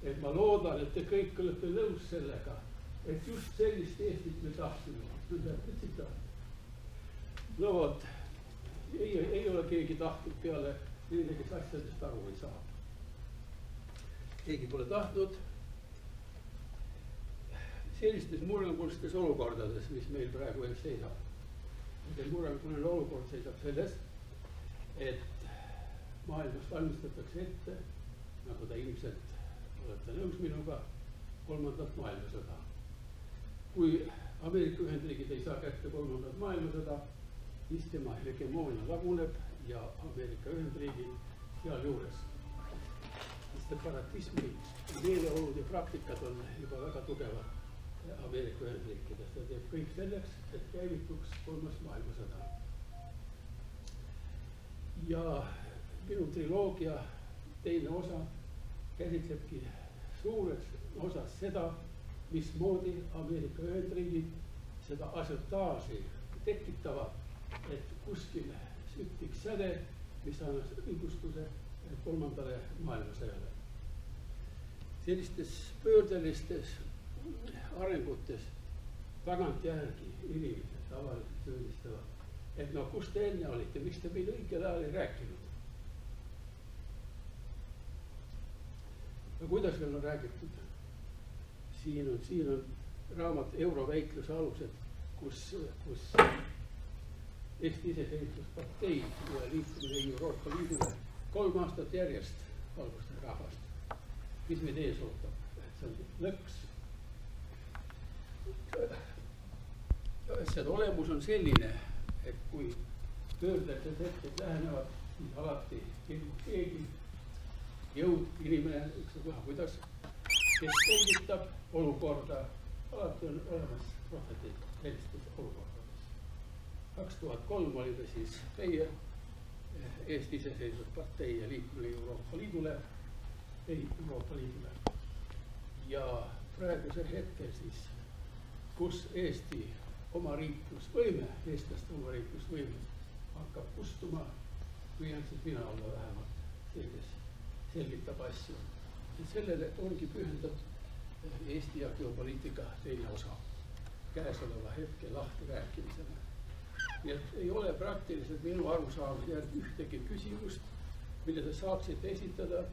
et ma loodan, et te kõik olete nõus sellega, et just sellist Eestit me tahtsime. No vot, ei ole keegi tahtnud peale neile, kes asjadest aru ei saa. Keegi pole tahtnud sellistes murrangulistes olukordades, mis meil praegu ees seisab. See murranguline olukord seisab selles, et maailmas valmistatakse ette, nagu ta ilmselt olete nõus minuga, 3. maailmasõda. Kui Ameerika Ühendriigid ei saa kätte 3. maailmasõda, siis tema hegemoonia laguneb ja Ameerika Ühendriigid sealjuures. Separatismi meeleolud ja praktikad on juba väga tugevad Ameerika Ühendriikides. Ta teeb kõik selleks, et käivituks 3. maailmasõda. Ja minu triloogia teine osa käsitlebki suures osas seda, mismoodi Ameerika Ühendriigid seda asiotaaži tekitavad, et kuskil süttiks säde, mis annas õigustuse 3. maailmasõjale. Sellistes pöördelistes arengutes tagantjärgi inimesed tavaliselt tõenistavad, et no kus te enne olite, miks te meile õigel ajal ei rääkinud? No kuidas veel on räägitud? Siin on raamat Euroväitluse alused, kus Eesti Iseseisvuspartei ja liitumine Euroopa Liidule 3 aastat järjest valgustas rahvast. Mis meid ees ootab? Et see on lõks. See olemus on selline, et kui pöördelised hetked lähenevad, siis alati keegi jõud, inimene, kuidas, kes selgitab olukorda, alati on olemas prohvetid sellistes olukordades. 2003 oli ta siis meie Eesti Iseseisvuspartei ja liitumine Euroopa Liidule, ja praegusel hetkel siis, kus Eesti omariiklusvõime, eestlaste omariiklusvõime hakkab kustuma, püüan siis mina olla vähemalt see, kes selgitab asju. Sellele ongi pühendatud Eesti ja geopoliitika teine osa käesoleva hetke lahti rääkimisele. Nii et ei ole praktiliselt minu arusaamise järgi ühtegi küsimust, mille te saaksite esitada,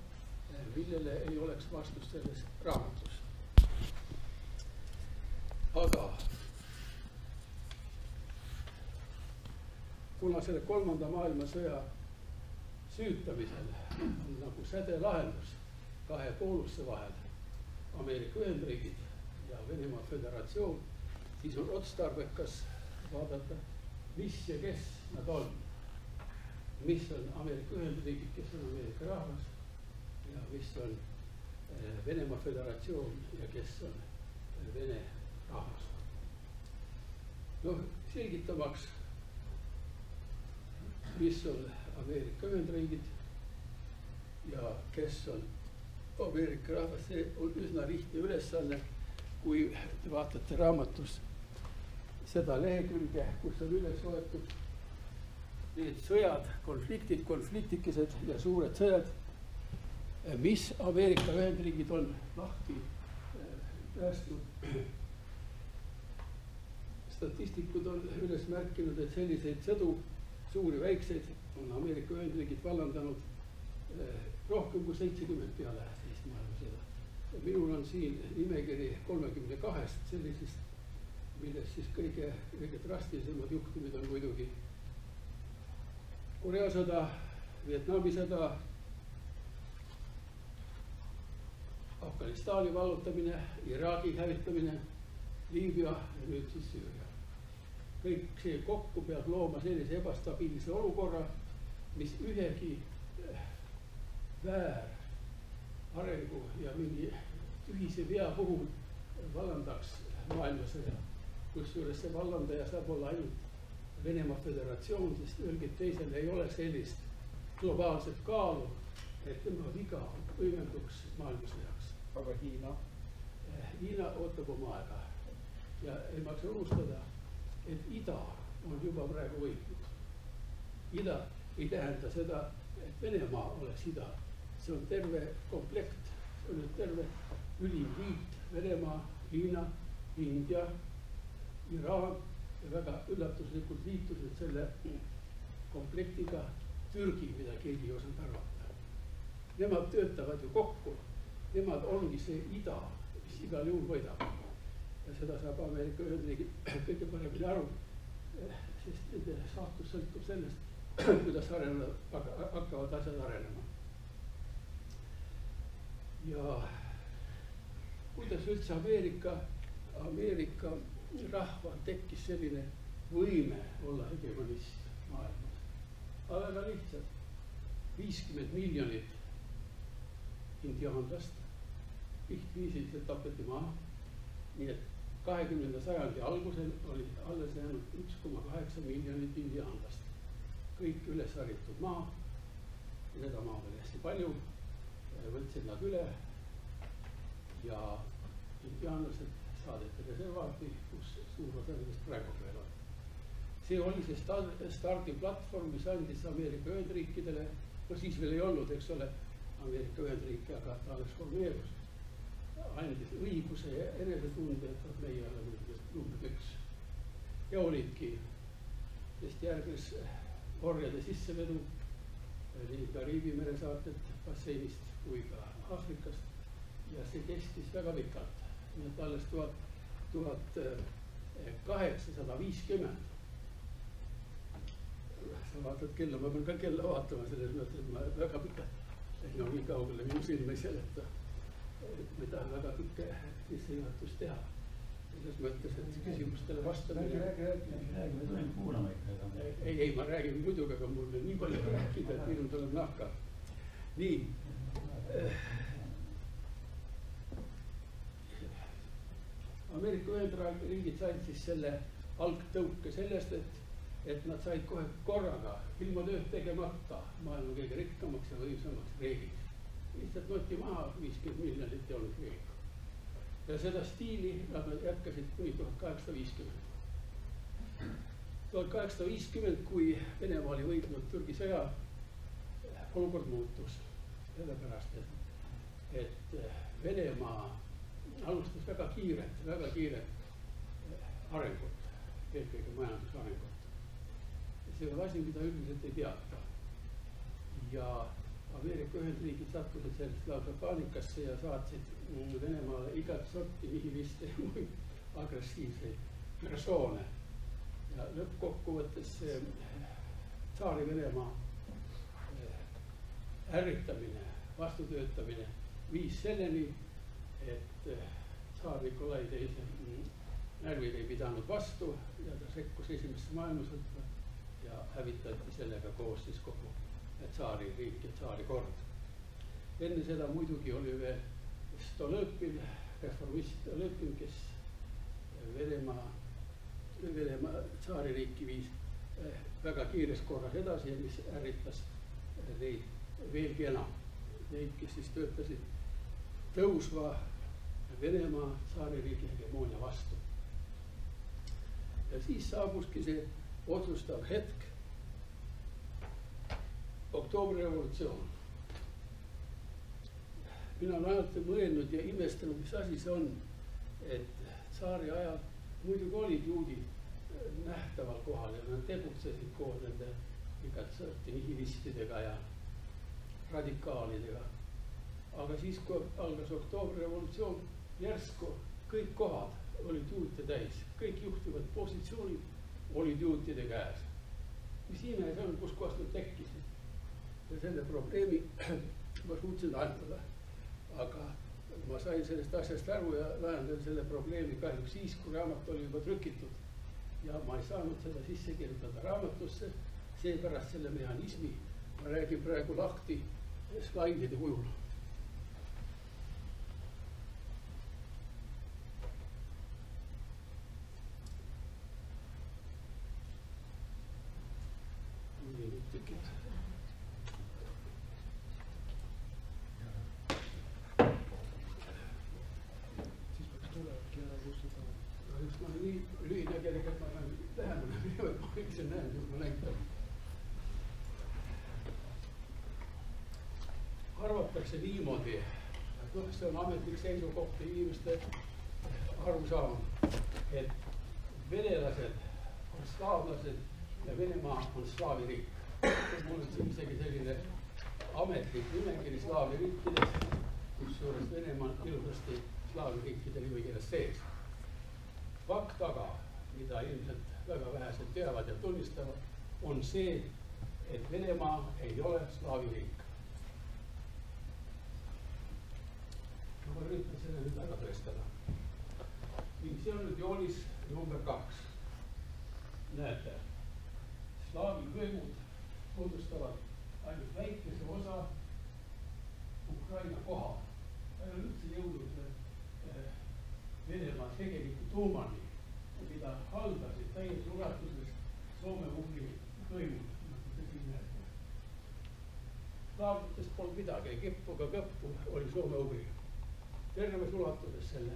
millele ei oleks vastust selles raamatus. Aga kuna selle 3. maailmasõja süütamisel on nagu säde lahendus 2 poolusse vahel, Ameerika Ühendriigid ja Venemaa Föderatsioon, siis on otstarbekas vaadata, mis ja kes nad on. Mis on Ameerika Ühendriigid, kes on Ameerika rahvas, ja mis on Venemaa Föderatsioon ja kes on Vene rahvas. No, selgitamaks, mis on Ameerika Ühendriigid ja kes on Ameerika rahvas, see on üsna lihtne ülesanne, kui te vaatate raamatus seda lehekülge, kus on üles loetud need sõjad, konfliktikesed ja suured sõjad, mis Ameerika Ühendriigid on lahti päästnud. Statistikud on üles märkinud, et selliseid sõdu, suuri väikseid, on Ameerika Ühendriigid vallandanud rohkem kui 70 peale teist maailmasõda. Minul on siin nimekiri 32 sellisest, milles siis kõige drastilisemad juhtumid on muidugi Korea sõda, Vietnami sõda, Afganistani vallutamine, Iraagi hävitamine, Liibüa ja nüüd siis Süüria. Kõik see kokku peab looma sellise ebastabiilse olukorra, mis ühegi väärarengu ja mingi ühise vea puhul vallandaks maailmasõja. Kusjuures see vallandaja saab olla ainult Venemaa Föderatsioon, sest ühelgi teisel ei ole sellist globaalset kaalu, et tema viga võimenduks maailmasõjaks. Aga Hiina? Hiina ootab oma aega ja ei maksa unustada, et ida on juba praegu võitnud. Ida ei tähenda seda, et Venemaa oleks ida. See on terve komplekt on nüüd terve ülim liit Venemaa, Hiina, India, Iraan ja väga üllatuslikult liitusid selle komplektiga Türgi, mida keegi ei osanud arvata. Nemad töötavad ju kokku, nemad ongi see ida, mis igal juhul võidab. Ja seda saab Ameerika Ühendriigid kõige paremini aru, sest nende saatus sõltub sellest, kuidas hakkavad asjad arenema. Ja kuidas üldse Ameerika rahval tekkis selline võime olla hegemonist maailmas. Aga väga lihtsalt, 50 miljonit indiaanlast lihtviisiliselt tapeti maha, nii et 20. sajandi algusel oli alles jäänud 1,8 miljonit indiaanlast. Kõik üles haritud maa, seda maa oli hästi palju, võtsid nad üle ja indiaanlased saadeti reservaati, kus suur osa nendest praegu veel on. See oli see stardiplatvorm, mis andis Ameerika Ühendriikidele, no siis veel ei olnud, eks ole, Ameerika Ühendriike, aga ta alles formeerus. Andis õiguse ja enesetunde, et meie oleme number 1. Ja olidki, sest järgnes orjade sissevedu nii Kariibi meresaartelt basseinist kui ka Aafrikast ja see kestis väga pikalt. Nii et alles 1850. Sa vaatad kella, ma pean ka kella vaatama selles mõttes, et ma väga pikalt no nii kaugele minu silma ei seleta. Me tahan väga pikka sissejuhatust teha. Selles mõttes, et küsimustele vastamine... Räägi, me tuleme kuulama ikka. Ei, ma räägin muidugi, aga mul on nii palju rääkida, et minul tuleb nahka. Nii. Ameerika Ühendriigid said siis selle algtõuke sellest, et nad said kohe korraga, ilma tööd tegemata, maailma kõige rikkamaks ja võimsamaks riigiks. Lihtsalt võeti maha 50 miljonit ja olnud riik. Ja seda stiili nad jätkasid kuni 1850. 1850, kui Venemaa oli võitnud Türgi sõja, olukord muutus. Sellepärast, et Venemaa alustas väga kiiret arengut, eelkõige majandusarengut. See on asi, mida üldiselt ei teata. Ja Ameerika Ühendriigid sattusid sellest lausa paanikasse ja saatsid Venemaale igat sorti nihiliste ja muid agressiivseid persoone. Ja lõppkokkuvõttes tsaari Venemaa ärritamine, vastutöötamine viis selleni, et tsaar Nikolai teise närvid ei pidanud vastu ja ta sekkus esimesse maailmasõtta ja hävitati sellega koos siis kogu tsaari riik ja tsaari kord. Enne seda muidugi oli veel Stolõpin, reformist Stolõpin, kes Venemaa tsaari riiki viis väga kiires korras edasi ja mis ärritas neid veelgi enam. Neid, kes siis töötasid tõusva Venemaa tsaari riigi hegemoonia vastu. Ja siis saabuski see otsustav hetk, oktoobrirevolutsioon. Mina olen ainult mõelnud ja imestanud, mis asi see on, et tsaari ajal muidugi olid juudid nähtaval kohal ja nad tegutsesid koos nende igat sorti nihilistidega ja radikaalidega. Aga siis, kui algas oktoobrirevolutsioon, järsku kõik kohad olid juute täis, kõik juhtivad positsioonid olid juutide käes. Mis ime see on, kus kohast nad tekkisid? Ja selle probleemi ma suutsin lahendada, aga ma sain sellest asjast aru ja lahendan selle probleemi kahjuks siis, kui raamat oli juba trükitud ja ma ei saanud seda sisse kirjutada raamatusse, seepärast selle mehhanismi ma räägin praegu lahti slaidide kujul. Arvatakse niimoodi, noh, see on ametlik seisukoht ja inimeste arusaam, et venelased on slaavlased ja Venemaa on slaavi riik. Mul on siin isegi selline ametlik nimekiri slaavi riikidest, kusjuures Venemaa on ilusasti slaavi riikide nimekirjas sees. Fakt aga, mida ilmselt väga vähesed teavad ja tunnistavad, on see, et Venemaa ei ole slaavi riik. Ma üritan selle nüüd ära tõestada. See on nüüd joonis number 2. Näete, slaavi hõimud moodustavad ainult väikese osa Ukraina koha. Ta ei ole üldse jõudnud Venemaa tegeliku tuumani, mida haldasid täies ulatuses soome-ugri hõimud, nagu te siin näete. Slaavitest polnud midagi, kippu ka kõppu oli soome-ugri. Terves ulatuses selle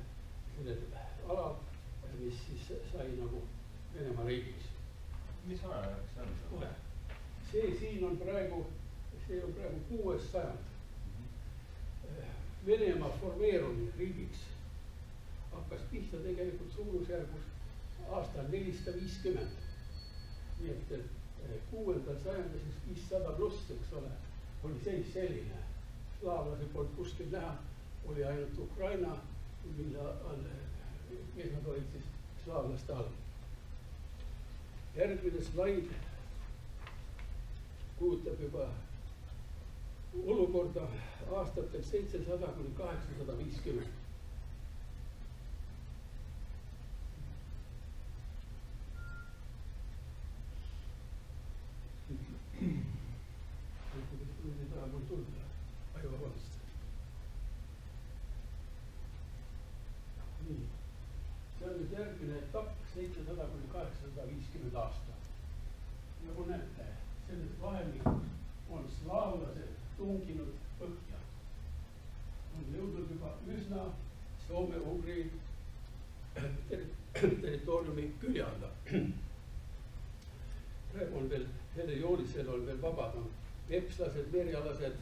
alal, mis siis sai nagu Venemaa riigis. Mis ajajärk see on? See siin on praegu 6. sajand. Venemaa formeerumine riigiks hakkas pihta tegelikult suurusjärgus aastal 450. Nii et 6. sajandil siis 500 pluss, eks ole, oli seis selline. Slaavlasi polnud kuskil näha, oli ainult Ukraina, kes nad olid siis slaavlaste all. Järgmine slaid kujutab juba olukorda aastatel 700 kuni 850. Nüüd ei taha mul tulla. Aju, vabandust. Nii. See on nüüd järgmine etapp 700 kuni 850 aasta. Nagu näete, selles vahemikus on slaavlased tunginud põhja. On jõudnud juba üsna soome-ugri territooriumi külje alla. Praegu on veel, selle joonisel on veel vabad epslased, merialased,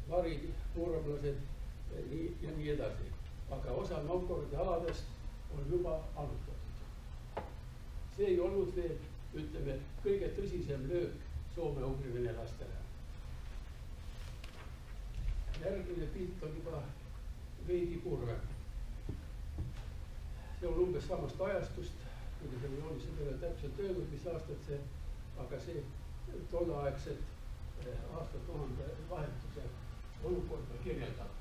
varid, murablased ja nii edasi. Aga osa Novgorodi aladest on juba allutatud. See ei olnud veel, ütleme, kõige tõsisem löök soome-ugri venelastele. Järgmine pilt on juba veidi kurvem. See on umbes samast ajastust, kuigi selle joonise peale täpselt öelnud, mis aastat see, aga see tolleaegset aastatuhande vahetuse olukorda kirjeldab.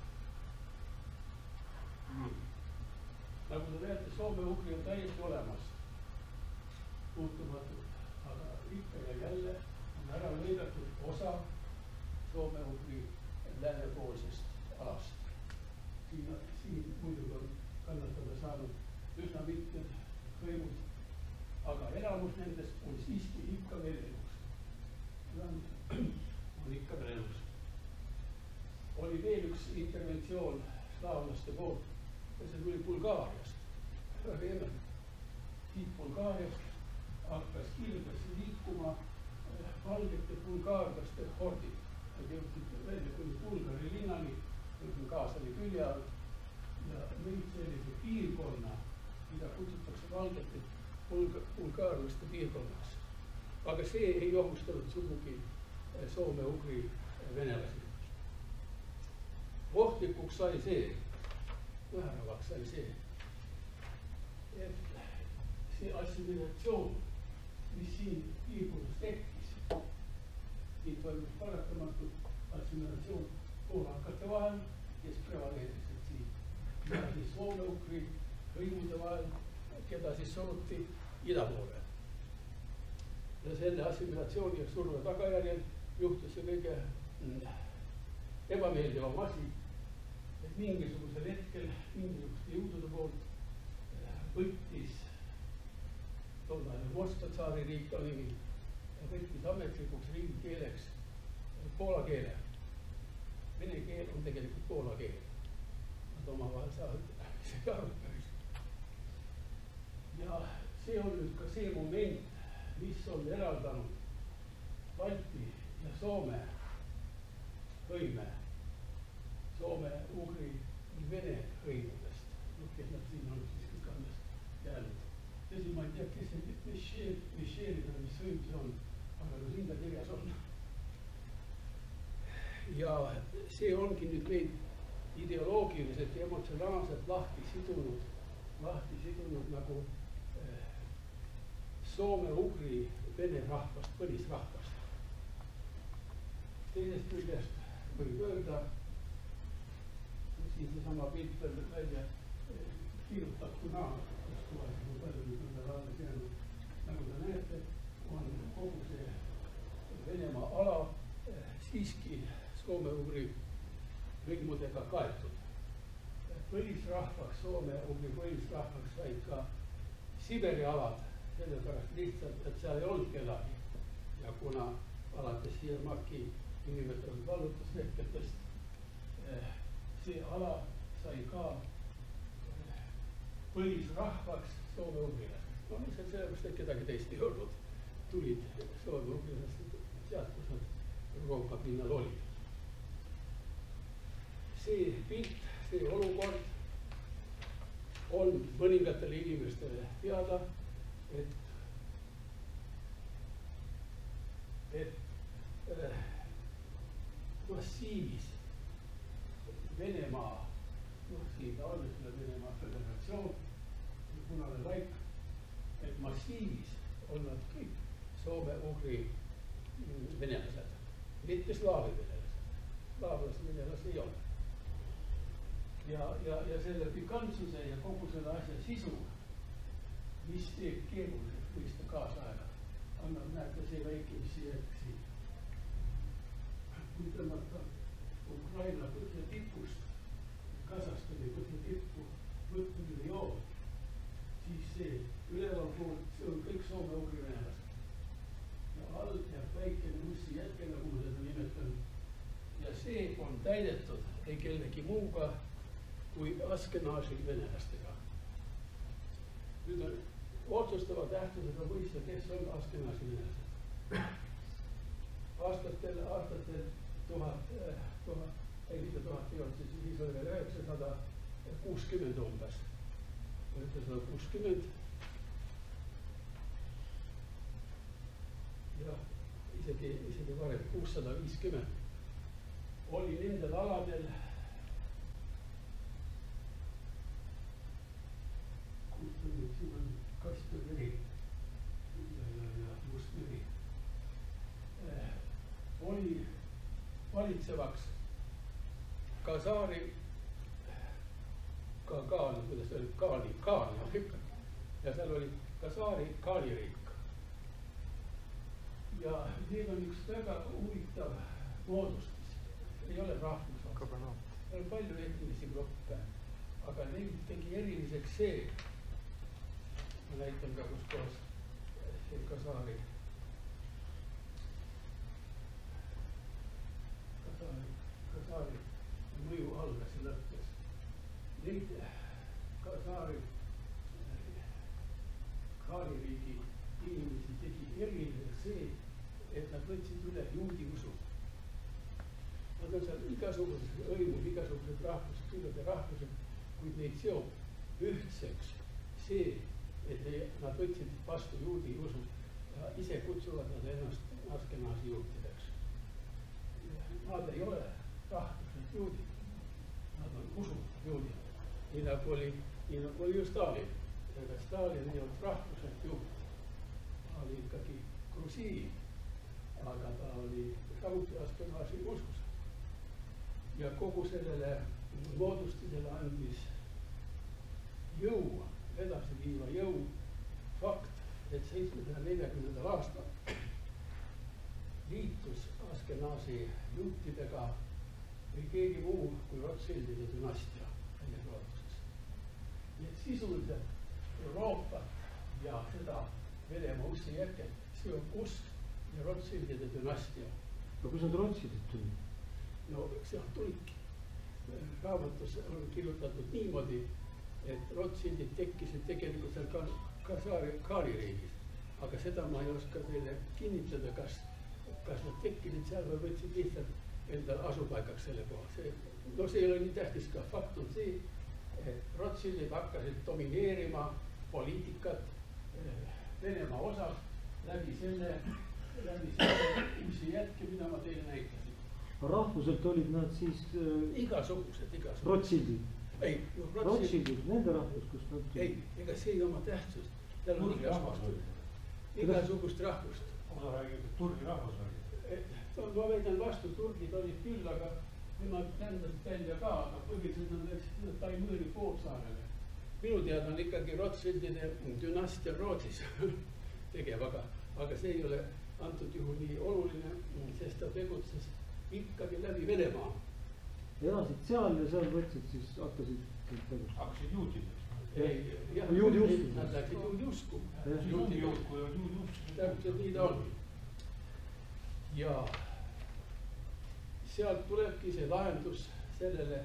Nagu te näete, soome-ugri on täiesti olemas, puutumatud, aga ikka ja jälle on ära lõigatud osa soome-ugri läänepoolsest alast. Siin muidugi on kannatada saanud üsna mitmed hõimud, aga enamus nendest on siiski ikka veel elus. On ikka veel elus. Oli veel üks interventsioon slaavlaste poolt ja see tuli Bulgaariast. Väga enne. Siit Bulgaariast hakkas kiiresti liikuma valgete bulgaarlaste hordid. Nad jõudsid välja kuni Bulgari linnani, Kaasani külje all ja nüüd sellise piirkonna, mida kutsutakse valgete bulgaarlaste piirkonnaks. Aga see ei ohustanud sugugi soome-ugri venelasi. Ohtlikuks sai see, määravaks sai see, et see assimilatsioon, mis siin piirkonnas tekkis, siin toimus paratamatult assimilatsioon poolakate vahel, kes prevaleerisid siin, ja siis soome-ugri hõimude vahel, keda siis suruti ida poole. Ja selle assimilatsiooni ja surve tagajärjel juhtus see kõige ebameeldivam asi, et mingisugusel hetkel mingisuguste jõudude poolt võttis tollane Moskva tsaaririik nimi ja võttis ametlikuks riigikeeleks poola keele. Vene keel on tegelikult poola keel. Nad omavahel saavad isegi aru päris. Ja see on nüüd ka see moment, mis on eraldanud Balti ja Soome hõime, soome-ugri kes see Michel, mis sõim see on, aga no siin ta kirjas on. Ja see ongi nüüd meid ideoloogiliselt ja emotsionaalselt lahti sidunud nagu soome-ugri vene rahvast, põlisrahvast. Teisest küljest võib öelda, siin seesama pilt on välja kirjutatuna, kus kohe kui palju nüüd on veel alles jäänud. Nagu te näete, on kogu see Venemaa ala siiski soome-ugri lõimudega kaetud. Põlisrahvaks, soome-ugri põlisrahvaks said ka Siberi alad, sellepärast lihtsalt, et seal ei olnud kedagi. Ja kuna alates Jermaki inimetatud vallutushetketest see ala sai ka põlisrahvaks soome-ugrilased. No lihtsalt sellepärast, et kedagi teist ei olnud. Tulid soome-ugrilased sealt, kus nad Euroopa pinnal olid. See pilt, see olukord on mõningatele inimestele teada, et massiivis Venemaa, siin ta on ütle Venemaa Föderatsioon, punane laik, et massiivis on nad kõik soome-ugri venelased, mitte slaavi venelased. Slaavlasi venelasi ei ole. Ja selle pikantsuse ja kogu selle asja sisu, mis teeb keeruliseks mõista kaasaega, annab näete see väike, mis siia siin. Kui tõmmata Ukraina põhja tipust, Kasahstani põhja tippu, võtmine joon, siis see üleval poolt, see on kõik soome-ugri venelased. Ja all jääb väikene mussi jätke, nagu ma seda nimetan. Ja see on täidetud ei kellegi muuga kui Askenazi venelastega. Nüüd on otsustava tähtsusega mõista, kes on Askenazi venelased. Aastatel 960 umbes. 960 ja isegi varem 650 oli nendel aladel, kus siin on Kasperi ja Mustmeri, oli valitsevaks Kasaari, kuidas see oli, Kaani, ja seal oli Kasaari Kaaniriik. Ja neil on üks väga huvitav moodustis, ei ole rahvusvahel, seal on palju etnilisi gruppe, aga neid tegi eriliseks see, ma näitan ka kus koos see Kasaari mõju algas ja lõppes. Neid Kasaari Kaaniriigi inimesi tegi eriliseks see, et nad võtsid üle juudi usu. Nad on seal igasugused õimud, igasugused rahvused, küllade rahvused, kuid neid seob ühtseks see, et nad võtsid vastu juudi usu ja ise kutsuvad nad ennast Askenazi juutideks. Nad ei ole rahvuselt juudid, nad on usud juudid, nii nagu oli ju Stalin. Ega Stalin ei olnud rahvuselt juut, ta oli ikkagi grusiin, aga ta oli samuti Askenazi usus. Ja kogu sellele moodustisele andis jõu, edasiviiva jõu fakt, et 740. aastal liitus Askenazi juutidega või keegi muu kui Rothschildide dünastia väljajuhatuses. Nii et sisuliselt Euroopat ja seda Venemaa usse jätket seob usk ja Rothschildide dünastia. No kus on Rothschildid tulnud? No sealt tulidki. Raamatus on kirjutatud niimoodi, et Rothschildid tekkisid tegelikult seal Kasaari Kaaniriigis, aga seda ma ei oska teile kinnitada, kas nad tekkisid seal või võtsid lihtsalt endal asupaigaks selle koha. No see ei ole nii tähtis, ka fakt on see, et Rothschildid hakkasid domineerima poliitikat Venemaa osas läbi selle uusi jätke, mida ma teile näitasin. Rahvuselt olid nad siis Igasugused. Rothschildid. Ei, Rothschildid, nende rahvus, kust nad tulid. ei, ega see ei oma tähtsust. Tal on igasugust rahvust. Osa räägib, et Turgi rahvus oli. Ma väidan vastu, turgid olid küll, aga nemad ländasid välja ka, aga põhiliselt nad läksid Taimõõri poolsaarele. Minu teada on ikkagi Rothschildide dünastia Rootsis tegev, aga see ei ole antud juhul nii oluline, sest ta tegutses ikkagi läbi Venemaa. Elasid seal ja seal võtsid siis, hakkasid tegutsenud. Hakkasid juutideks. Juudi usku. Nad läksid juudi usku. Siis ongi juut, kui on juudi usku. Täpselt nii ta on. Ja sealt tulebki see lahendus sellele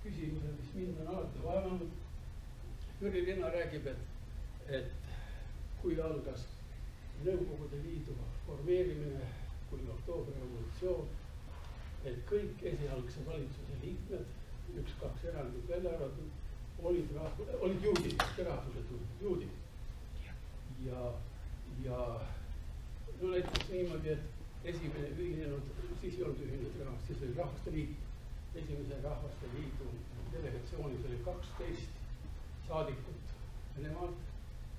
küsimusele, mis mind on alati vaevanud. Jüri Linna räägib, et kui algas Nõukogude Liidu formeerimine, kui oktoobri revolutsioon, et kõik esialgse valitsuse liikmed, 1-2 erandit välja arvatud, olid juudid, rahvuselt juudid. Ja no näiteks niimoodi, et esimene ühinenud, siis ei olnud ühinenud rahvast, siis oli Rahvaste Liit. Esimese Rahvaste Liidu delegatsioonis oli 12 saadikut Venemaalt,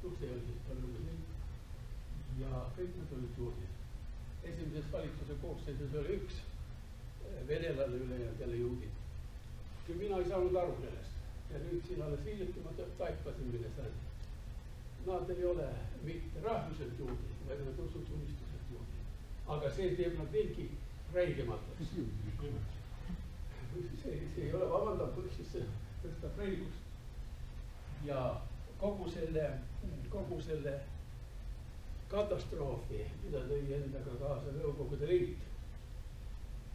see oli siis Paljudes Liit, ja kõik nad olid juudid. Esimeses valitsuse koosseisus oli üks venelane, ülejäänud jälle juudid. Küll mina ei saanud aru sellest ja nüüd siin alles hiljuti ma taipasin, milles asi. Nad ei ole mitte rahvuselt juudid, vaid nad usutunnistuselt juudid. Aga see teeb nad veelgi räigematuks. See ei ole vabandav põhjus, see tõstab räigust. Ja kogu selle katastroofi, mida tõi endaga kaasa Nõukogude Liit,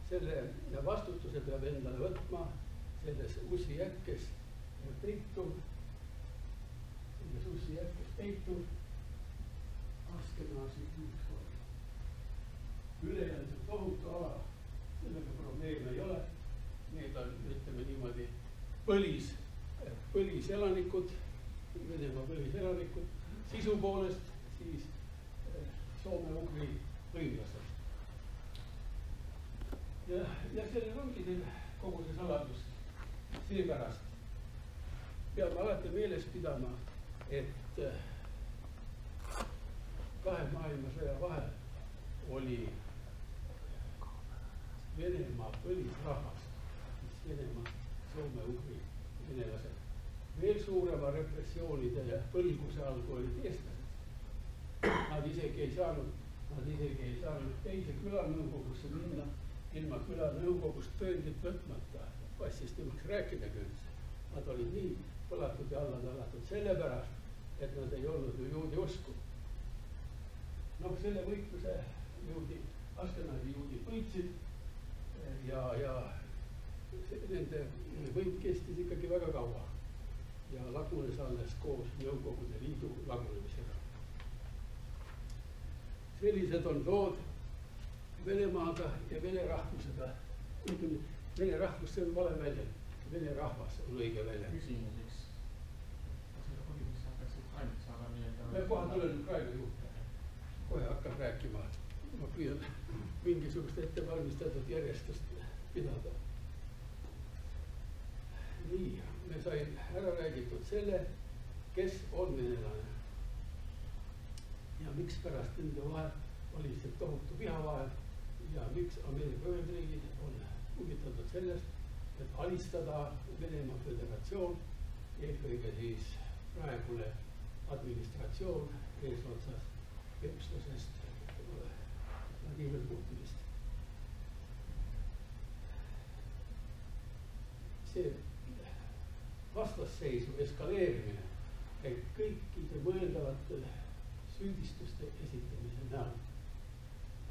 selle vastutuse peab endale võtma selles ussijätkes peituv, Askenaasi kuulsvali. Ülejäänud tohutu ala, sellega probleeme ei ole. Need on, ütleme niimoodi, põliselanikud, Venemaa põliselanikud, sisu poolest siis soome-ugri võimlased. Ja sellel ongi teil kogu see saladus. Seepärast peame alati meeles pidama, et kahe maailmasõja vahel oli Venemaa põlisrahvas, Venemaa, soome-ugri venelased. Veel suurema repressioonide ja põlguse all, kui olid eestlased. Nad isegi ei saanud teise külanõukogusse minna ilma külanõukogust tõendit võtmata. Passist ei võiks rääkidagi üldse. Nad olid nii põlatud ja alla tallatud sellepärast, et nad ei olnud ju juudi usku. Noh, selle võitluse Askenaasi juudid võitsid ja nende võit kestis ikkagi väga kaua ja lagunes alles koos Nõukogude Liidu lagunemisega. Sellised on lood Venemaaga ja vene rahvusega. Vene rahvus, see on vale väljend. Vene rahvas on õige väljend. Küsimuseks. Kas seda põhimõtteliselt hakkas Ukrainat saada nii-öelda? Me kohe tulen Ukraina juurde. Kohe hakkab rääkima. Ma püüan mingisugust ettevalmistatud järjestust pidada. Nii, me sain ära räägitud selle, kes on venelane. Ja miks pärast nende vahel oli see tohutu vihavahe ja miks Ameerika Ühendriigid on huvitatud sellest, et alistada Venemaa Föderatsioon, eelkõige siis praegune administratsioon eesotsas Vepslasest Vladimir Putinist. See vastasseisu eskaleerimine käib kõikide mõeldavate süüdistuste esitamise näol.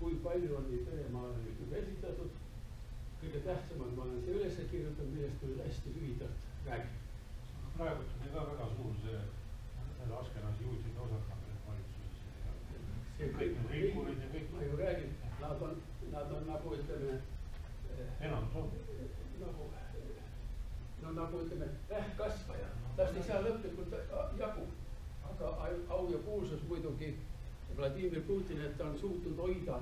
Kui palju on neid Venemaale nüüd juba esitatud, kõige tähtsamad ma olen see üles kirjutanud, millest ma hästi lühidalt räägin. Praegu on ka väga suur selle Askenaasi juutide osakande valitsuses. See kõik, ma ju räägin, nad on nagu ütleme, nagu ütleme, vähkkasvaja. Tast ei saa lõplikult jagu, aga au ja kuulsus muidugi Vladimir Putin, et ta on suutnud hoida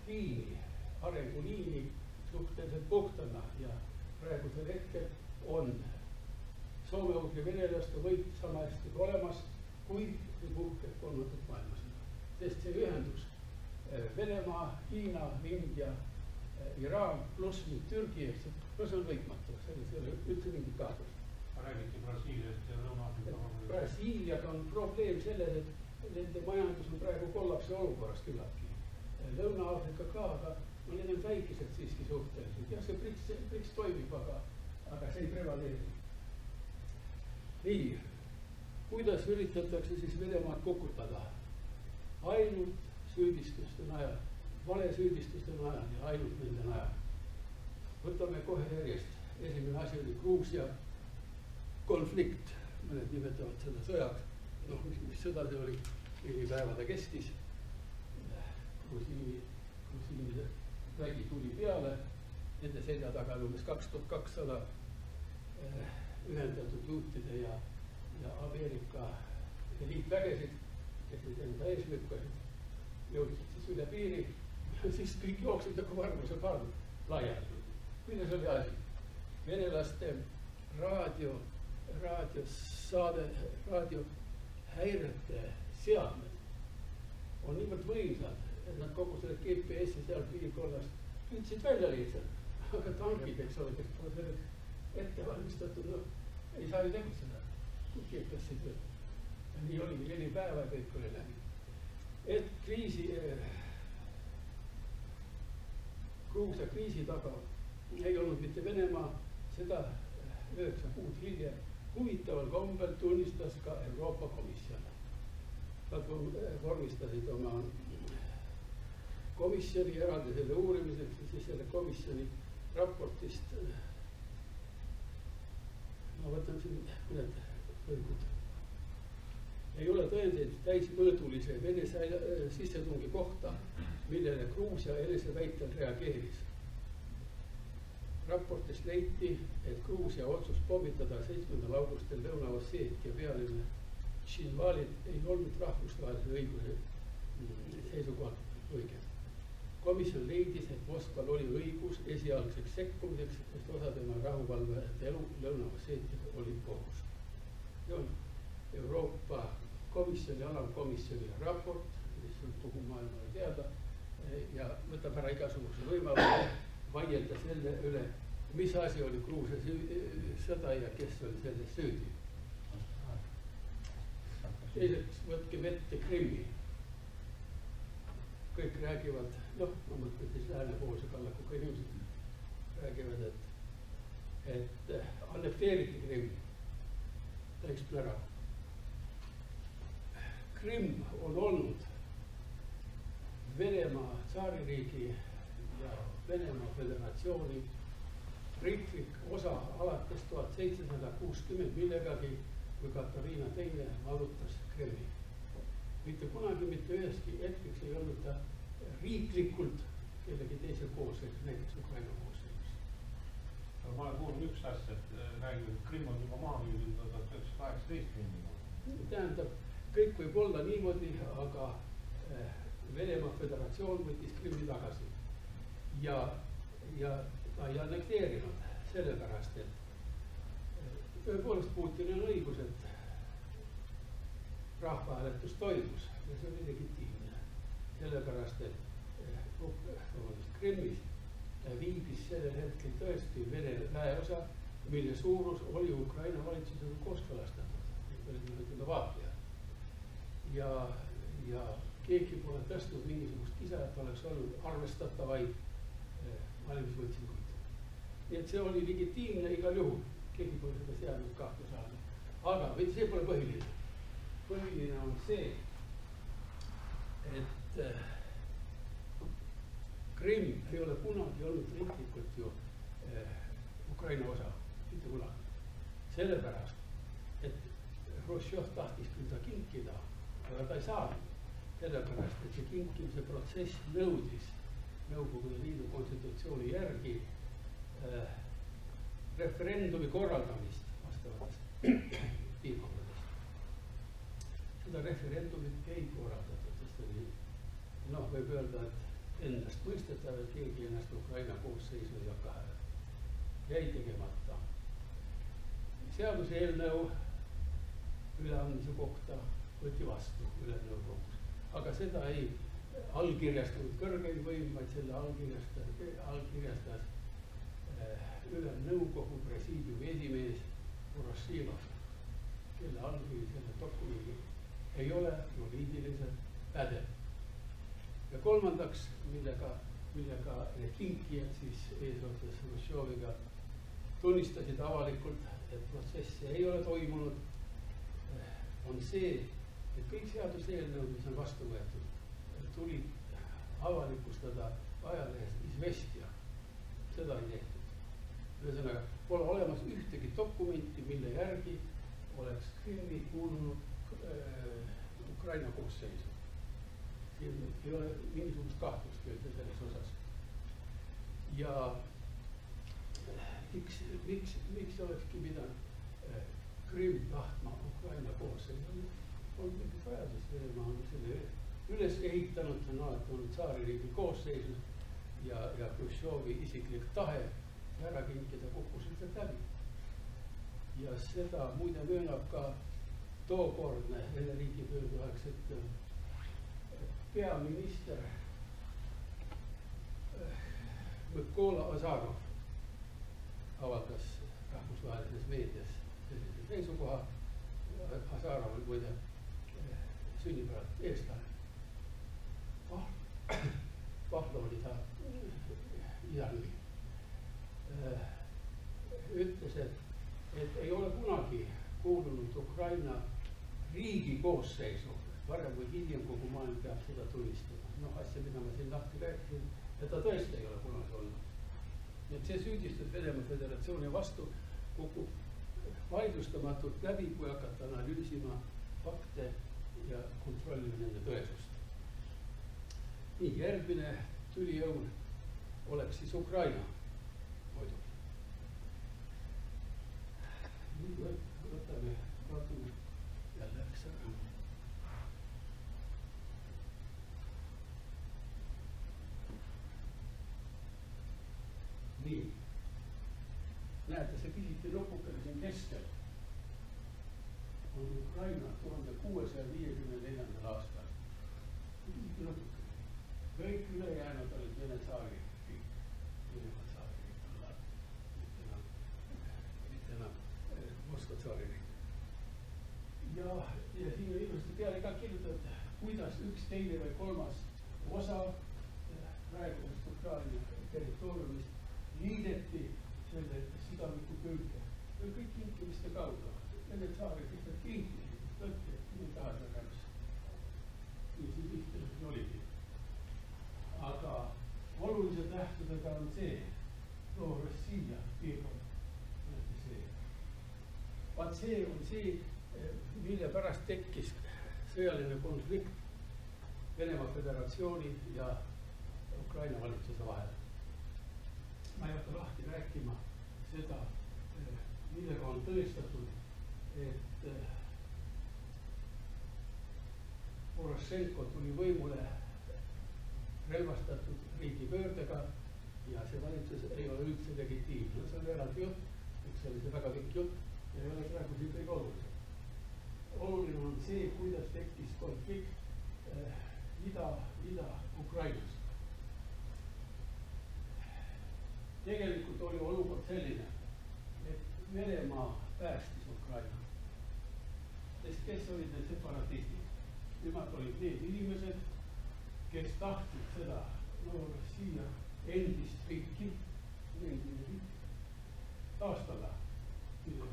liini, arenguliini suhteliselt puhtana ja praegusel hetkel on soome-ugri venelaste võit sama hästi olemas, kui see puhkeb kolmandat maailmasõda. Sest see ühendus Venemaa, Hiina, India, Iraan pluss nüüd Türgi, no see on võitmatu, selles ei ole üldse mingit kahtlust. Räägiti Brasiiliast ja Lõuna-Aafrika Vabariigist. Brasiiliaga on probleem selles, et nende majandus on praegu kollapsi olukorras küllaltki. Lõuna-Aafrika ka, aga no need on väikesed siiski suhteliselt. Jah, see BRICS toimib, aga see ei prevaleeri. Nii, kuidas üritatakse siis Venemaad kukutada? Ainult süüdistuste najal, vale süüdistuste najal ja ainult nende najal. Võtame kohe järjest. Esimene asi oli Gruusia konflikt, mõned nimetavad seda sõjaks. Noh, mis sõda see oli, 4 päeva ta kestis. Grusiini vägi tuli peale, nende selja taga umbes 2200 ühendatud juutide ja Ameerika eliitvägesid, kes nüüd enda ees lükkasid, jõudsid siis üle piiri ja siis kõik jooksid nagu varguse parm laiali. Milles oli asi? Venelaste raadiohäirete seadmed on niivõrd võimsad, et nad kogu selle GPS-i seal piirkonnas püüdsid välja lihtsalt. Aga tankid, eks ole, kes pole selleks ette valmistatud, no ei saa ju tegutseda. GPS-i tööd. Nii oligi 4 päeva ja kõik oli läbi. Et Gruusia kriisi taga ei olnud mitte Venemaa, seda 9 kuud hiljem huvitaval kombel tunnistas ka Euroopa Komisjon. Nad vormistasid oma komisjoni eraldi selle uurimiseks ja siis selle komisjoni raportist, ma võtan siin mõned lõigud. Ei ole tõendeid täismõõdulise Vene sissetungi kohta, millele Gruusia enese väitel reageeris. Raportist leiti, et Gruusia otsus pommitada 7. augustil Lõuna-Osseetia pealinna Tšinvalit ei olnud rahvusvahelise õiguse seisukohalt õige. Komisjon leidis, et Moskval oli õigus esialgseks sekkumiseks, sest osa tema rahuvalvajate elu Lõuna-Osseetias oli kohus. See on Euroopa Komisjoni, alamkomisjoni raport, mis on kogu maailmale teada ja võtab ära igasuguse võimaluse vaielda selle üle, mis asi oli Gruusia sõda ja kes oli selles süüdi. Teiseks, võtke vette Krimmi. Kõik räägivad, noh, ma mõtlen siis läänepoolse kallakuga inimesed räägivad, et annekteeriti Krimmi. Ta ekspleb ära. Krimm on olnud Venemaa tsaaririigi ja Venemaa Föderatsiooni riiklik osa alates 1760 millegagi, kui Katariina II vallutas Krimmi. Mitte kunagi, mitte üheski hetkeks ei olnud ta riiklikult kellegi teise koosseis, näiteks Ukraina koosseis. Ma olen kuulnud üks asja, et räägivad, et Krimm on juba maha müüdud 1918. Tähendab, kõik võib olla niimoodi, aga Venemaa Föderatsioon võttis Krimmi tagasi ja ta ei annekteerinud sellepärast, et tõepoolest Putinil on õigus, et rahvahääletus toimus ja see oli legitiimne. Sellepärast, et Krimmis viibis sellel hetkel tõesti Vene väeosa, mille suurus oli Ukraina valitsusega kooskõlastatud. Need olid nii-öelda vaatlejad. Ja keegi pole tõstnud mingisugust kisa, et oleks olnud arvestatavaid valimisvõltsinguid. Nii et see oli legitiimne igal juhul. Keegi pole seda seadnud kahtluse alla. Aga see pole põhiline. Põhiline on see, et Krimm ei ole kunagi olnud riiklikult ju Ukraina osa, mitte kunagi. Sellepärast, et Hruštšov tahtis küll ta kinkida, aga ta ei saanud. Sellepärast, et see kinkimise protsess nõudis Nõukogude Liidu konstitutsiooni järgi referendumi korraldamist vastavatest piirkondadest. Seda referendumit ei korraldatud, sest võib öelda, et ennastmõistetav, et keegi ennast Ukraina koosseisu ei hakka jäi tegemata. Seaduseelnõu üleandmise kohta võeti vastu Ülemnõukogus, aga seda ei allkirjastanud kõrgeim võim, vaid selle allkirjastas Ülemnõukogu presiidiumi esimees Vorošilov, kelle allkiri selle dokumendi ei ole juriidiliselt pädev. Ja kolmandaks, millega need kinkijad siis eesotsas Hruštšoviga tunnistasid avalikult, et protsessi ei ole toimunud, on see, et kõik seaduseelnõud, mis on vastu võetud, tuli avalikustada ajalehes Izvestija. Seda ei tehtud. Ühesõnaga, pole olemas ühtegi dokumenti, mille järgi oleks Krimmi kuulunud Ukraina koosseisu. Siin ei ole mingisugust kahtlust selles osas. Ja miks olekski pidanud Krimm tahtma Ukraina koosseisu? On mingit vajadust, Venemaa on selle üles ehitanud, see on alati olnud tsaaririigi koosseisus ja Hruštšovi isiklik tahe ära kinkida kukkusid sealt läbi. Ja seda muide möönab ka tookordne Vene riigipöörde aegselt peaminister Mõkola Azarov avaldas rahvusvahelises meedias sellise seisukoha. Azarov oli muide sünnipäralt eestlane. Pahlo oli ta idanimi. Ütles, et ei ole kunagi kuulunud Ukraina riigi koosseisu, varem või hiljem kogu maailm peab seda tunnistama. Noh, asja, mida ma siin lahti rääkisin, ja ta tõesti ei ole kunagi olnud. Nii et see süüdistus Venemaa Föderatsiooni vastu kukub vaidlustamatult läbi, kui hakata analüüsima fakte ja kontrollima nende tõesust. Nii, järgmine tüliõun oleks siis Ukraina muidugi. Nii, võtame jälle läks ära. Nii, näete, see pisike nupukene siin keskel on Ukraina 1654. aastal. Kõik ülejäänud olid Vene tsaaririik, Venemaa tsaaririik, mitte enam Moskva tsaaririik. Ja siin on ilusti peale ka kirjutatud, kuidas üks, teine või kolmas osa praegusest Ukraina territooriumist liideti selle südamiku külge. Kõik kinkimiste kaudu. Vene tsaarid lihtsalt kinkisid, võtti, et nii taha tagasi. Nii siin lihtne oligi. Aga olulise tähtsusega on see Rossija piirkond. Vaat see on see, mille pärast tekkis sõjaline konflikt Venemaa Föderatsiooni ja Ukraina valitsuse vahel. Ma ei hakka lahti rääkima seda, millega on tõestatud, et Porošenko tuli võimule relvastatud riigipöördega ja see valitsus ei ole üldse legitiimne. See on eraldi jutt, üks oli see väga pikk jutt ja ei ole praegu siin kõige olulisem. Oluline on see, kuidas tekkis konflikt Ida-Ukrainas. Tegelikult oli olukord selline, et Venemaa päästis Ukraina. Sest kes olid need separatistid? Nemad olid need inimesed, kes tahtsid seda Rossija endist riiki, taastada.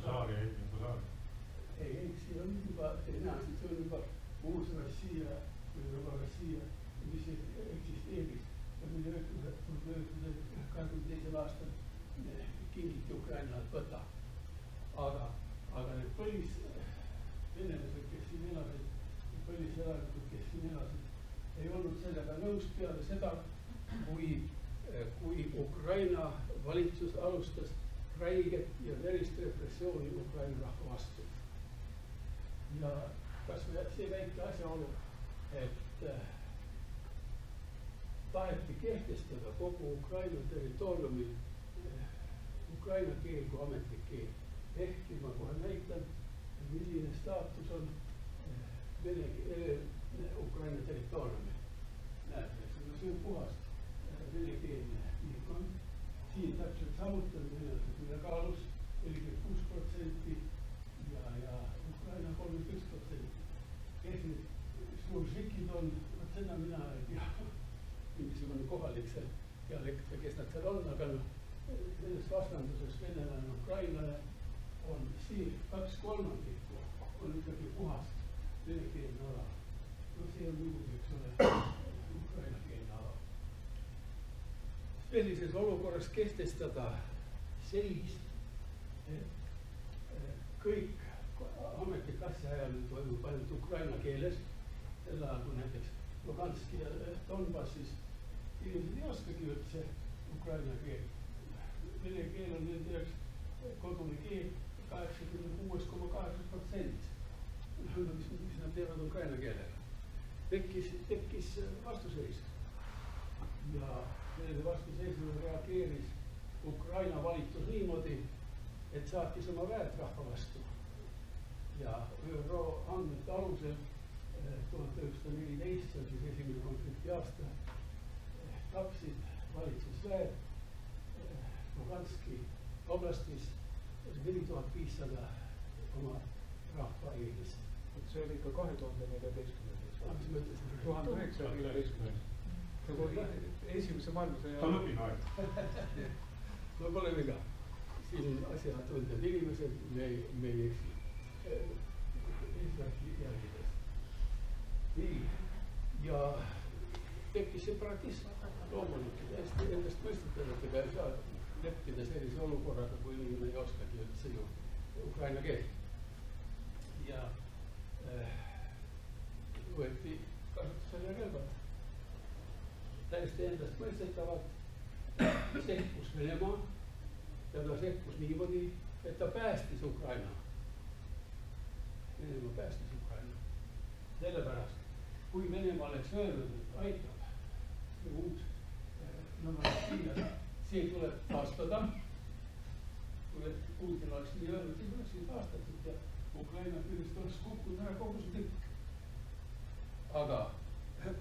Saari, saari. Ei, siin on juba, te näesid, see on juba uus Rossija või juba Rossija, mis eksisteeris. Ja mille 1922. aastal kingiti Ukrainale võta. Aga need põlisvenelased, kes siin elasid, põliselanikud, kes siin elasid, ei olnud sellega nõus peale seda, kui Ukraina valitsus alustas räiget ja verist repressiooni Ukraina rahva vastu. Ja kas see väike asjaolu, et taheti kehtestada kogu Ukraina territooriumil ukraina keel kui ametlik keel. Ehkki ma kohe näitan, milline staatus on Ukraina territooriumil. Näete, see on puhast venekeelne piirkond. Siin täpselt samuti on venelased ülekaalus 46% ja Ukraina 31%. Kes nüüd suuršikid on, seda mina ei tea, mingisugune kohalik see dialekt või kes nad seal on, aga selles vastanduses venelane ukrainlane on siin 2/3 on ikkagi puhast venekeelne ala. No see on muidugi, eks ole, ukrainakeelne ala. Sellises olukorras kehtestada sellist, et kõik ametlik asjaajamine toimub ainult ukraina keeles, sel ajal kui näiteks Luganski ja Donbassis inimesed ei oskagi üldse ukraina keel. Vene keel on nende jaoks kodune keel 86,8%. Mis nad teevad ukraina keelega. Tekkis vastuseis ja sellele vastuseisule reageeris Ukraina valitsus niimoodi, et saatis oma väed rahva vastu. Ja ÜRO andmete alusel 1914, see on siis esimene konflikti aasta, tapsid valitsusväed Luganski oblastis 4500 oma rahva eelist. See oli ikka 2014. Mis ma ütlesin? 1914. Nagu esimese maailmasõja. Ta on õpinaeg. No pole viga. Siin on asjatundjad inimesed, me ei eksi. Eesmärki jälgides. Nii. Ja tekkis separatism. Loomulikult hästi endast mõistetada, et ei saa leppida sellise olukorraga, kui inimene ei oskagi üldse ju ukraina keelt. Ja võeti kasutusele relvad. Täiesti endast mõistetavalt sekkus Venemaa ja ta sekkus niimoodi, et ta päästis Ukraina. Venemaa päästis Ukraina. Sellepärast, kui Venemaa oleks öelnud, et aitab see uus see tuleb taastada, kui Putin oleks nii öelnud, siis oleks siin taastatud ja Ukraina küljest oleks kukkunud ära kogu see tükk. Aga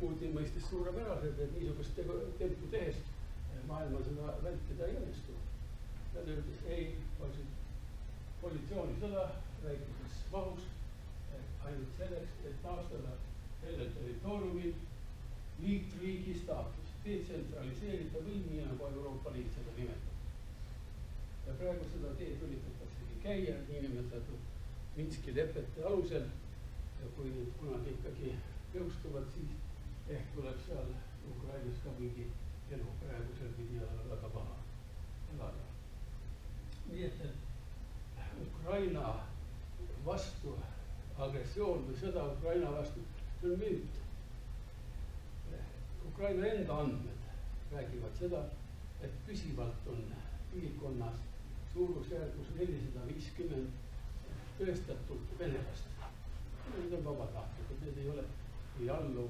Putin mõistis suurepäraselt, et niisugust tempu tehes maailma seda vältida ei õnnestu. Ta ütles, ei, olid koalitsioonisõda väikeses mahus ainult selleks, et taastada sellel territooriumil liitriigi staatus, detsentraliseerida võimi, nagu Euroopa Liit seda nimetab. Ja praegu seda teed üritatakse käia niinimetatud Minski lepete alusel ja kui need kunagi ikkagi jõustuvad, siis ehk tuleb seal Ukrainas ka mingi elu praegusel pidi väga paha elada. Nii et Ukraina vastu agressioon või sõda Ukraina vastu, see on müüt. Ukraina enda andmed räägivad seda, et püsivalt on piirkonnas suurusjärgus 450 tõestatult venelast. Need on vabatahtlikud, need ei ole, ei allu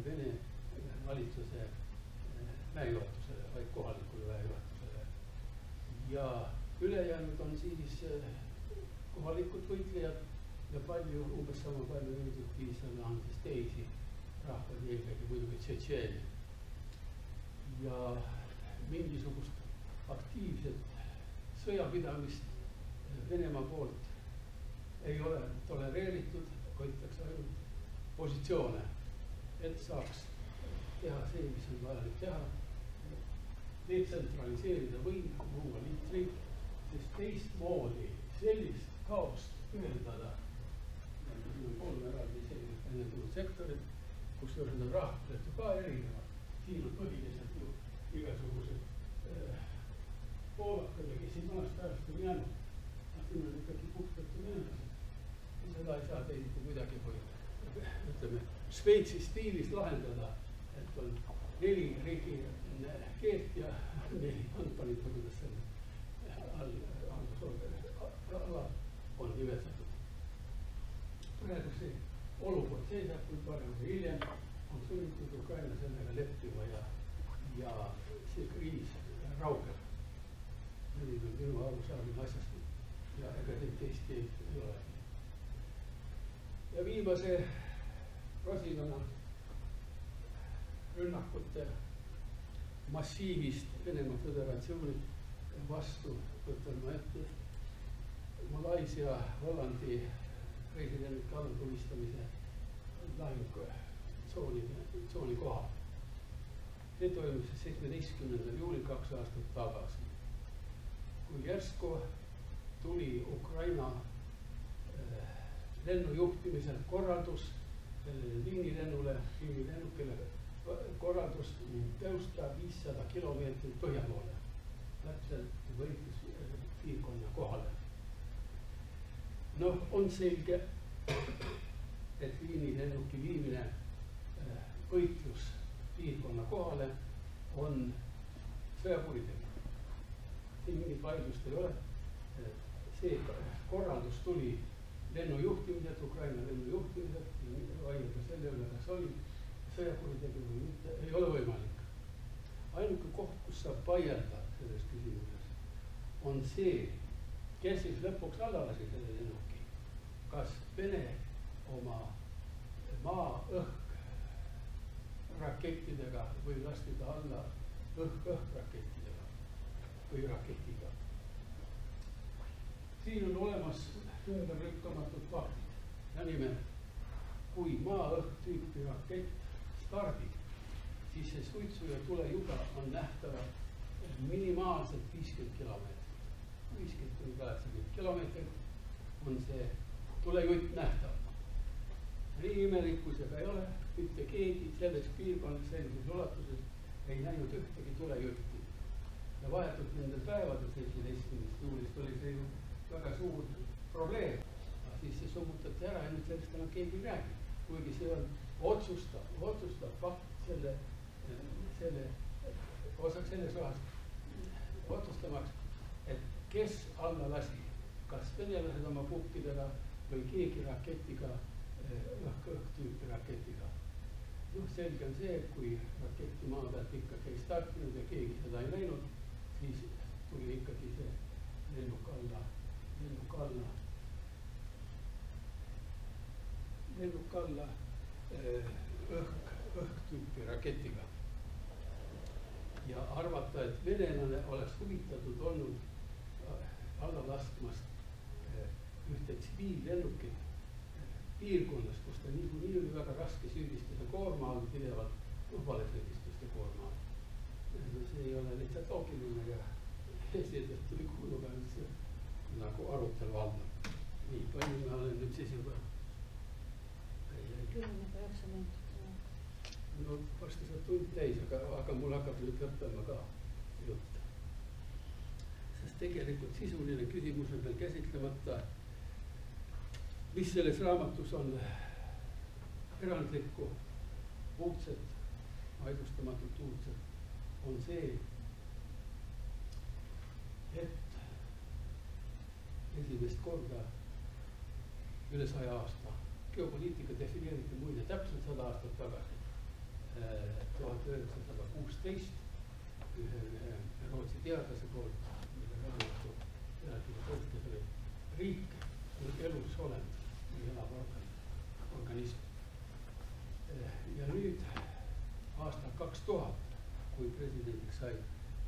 Vene valitsuse väejuhatusele, vaid kohalikule väejuhatusele. Ja ülejäänud on siis kohalikud võitlejad ja palju, umbes sama palju üldiselt 500 on siis teisi rahvad, eelkõige muidugi tšetšeeni. Ja mingisugust aktiivset sõjapidamist Venemaa poolt ei ole tolereeritud, hoitakse ainult positsioone, et saaks teha see, mis on vajalik teha, detsentraliseerida võim, luua liitriik, sest teistmoodi sellist kaost ühendada, siin on kolm eraldi sellised sektorid, kus need rahvused ka erinevad. Siin on põhiliselt ju igasugused poolakad ja kes siin vanast ajast on jäänud. Siin on ikkagi puhtalt venelased. Seda ei saa teisiti kuidagi kui, ütleme, Šveitsi stiilis lahendada, et on 4 riigi keelt ja 4 handpanit, kuidas selle ala on nimetatud. Praegu see olukord seisab, kui parem või hiljem on sunnitud Ukraina sellega leppima ja ja see kriis raugeb. Selline on minu arusaamine asjast ja ega neid teist keelt ei olegi. Ja viimase rosinana rünnakute massiivist Venemaa Föderatsiooni vastu võtan ma ette Malaisia Hollandi presidendi allatulistamise lahingutsooni kohal. See toimus 17. juulil 2 aastat tagasi, kui järsku tuli Ukraina lennujuhtimisel korraldus sellele liinilennukile korraldus tõusta 500 kilomeetrit põhja poole, täpselt võitluspiirkonna kohale. Noh, on selge, et liinilennuki viimine võitluspiirkonna kohale on sõjakuritegu. Siin mingit vaidlust ei ole. See korraldus tuli lennujuhtimiselt, Ukraina lennujuhtimiselt ja vaielda selle üle, kas oli sõjakuritegu või mitte, ei ole võimalik. Ainuke koht, kus saab vaielda selles küsimuses, on see, kes siis lõpuks alla lasi selle lennuki. Kas Vene oma maa-õhk rakettidega või lasti ta alla õhk-õhk rakettidega või raketiga. Siin on olemas ümberlükkamatud faktid ja nimelt, kui maa-õhk tüüpi rakett stardib, siis see suitsu ja tulejuga on nähtavad minimaalselt 50 kilomeetrit. 50–80 kilomeetrit on see tulejutt nähtav. Nii imelikkusega ei ole, mitte keegi selles piirkonnas sellises ulatuses ei näinud ühtegi tulejutti. Ja vahetult nendel päevadel 17. juulist oli see ju väga suur probleem. Siis see summutati ära ja nüüd sellest enam keegi ei räägi. Kuigi see on otsustav fakt selles osas otsustamaks, et kes alla lasi, kas venelased oma pukkidega või keegi raketiga, õhk-õhk tüüpi raketiga. Selge on see, et kui raketi maa pealt ikkagi ei startinud ja keegi seda ei näinud, siis tuli ikkagi see lennuk alla õhk tüüpi raketiga. Ja arvata, et venelane oleks huvitatud olnud alla laskmast ühte tsiviillennukit piirkonnas, kus ta niikuinii oli väga raske süüdistuse koorma all pidevalt, valesüüdistuste koorma all. See ei ole lihtsalt loogiline ja seetõttu tuli kuuluga üldse nagu arutelu alla. Nii, palju me olen nüüd siis juba 10–9 minutit. No varsti saab tund täis, aga mul hakkab nüüd lõppema ka jutt. Sest tegelikult sisuline küsimus on veel käsitlemata, mis selles raamatus on erandlikku, uudset, vaidlustamatult uudset, on see, et esimest korda üle 100 aasta geopoliitika defineeriti muide täpselt 100 aastat tagasi, 1916 ühe Rootsi teadlase poolt, mille raamatu teadliga tõlkes oli riik kui elus olend või elav organism. Ja nüüd aastal 2000, kui presidendiks sai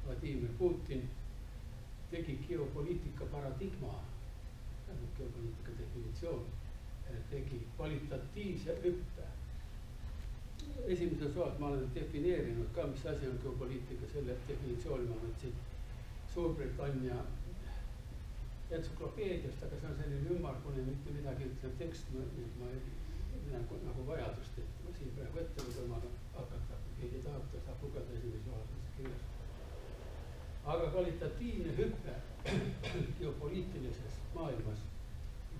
Vladimir Putin, tegi geopoliitika paradigma, geopoliitika definitsioon, tegi kvalitatiivse hüppe. Esimeses osas ma olen defineerinud ka, mis asi on geopoliitika, selle definitsiooni ma võtsin Suurbritannia entsüklopeediast, aga see on selline ümmargune, mitte midagi ütlev tekst, ma nagu vajadust, et ma siin praegu ette võtama hakata, kui keegi tahab, ta saab lugeda esimeses osas kirjas. Aga kvalitatiivne hüppe geopoliitilises maailmas,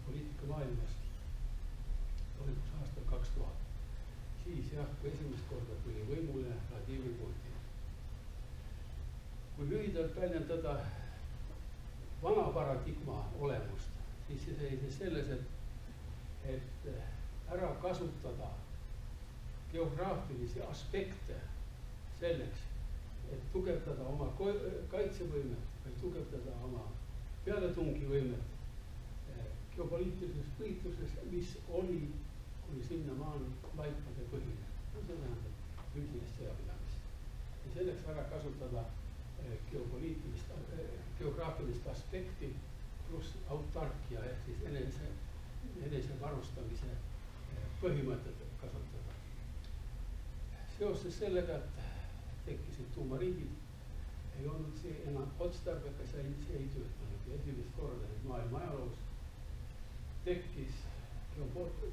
poliitika maailmas toimus aastal 2000. Siis jah, kui esimest korda tuli võimule Vladimir Putin. Kui lühidalt väljendada vana paradigma olemust, siis see seisnes selles, et ära kasutada geograafilisi aspekte selleks, et tugevdada oma kaitsevõimet või tugevdada oma pealetungivõimet geopoliitilises võitluses, mis oli kuni sinnamaani laipade põhine. No see tähendab füüsilist sõjapidamist. Ja selleks väga kasutada geograafilist aspekti pluss autarkia ehk siis enese varustamise põhimõtet kasutada. Seoses sellega, et tekkisid tuumariigid, ei olnud see enam otstarbekas ja see ei töötanud. Ja esimest korda maailma ajaloos tekkis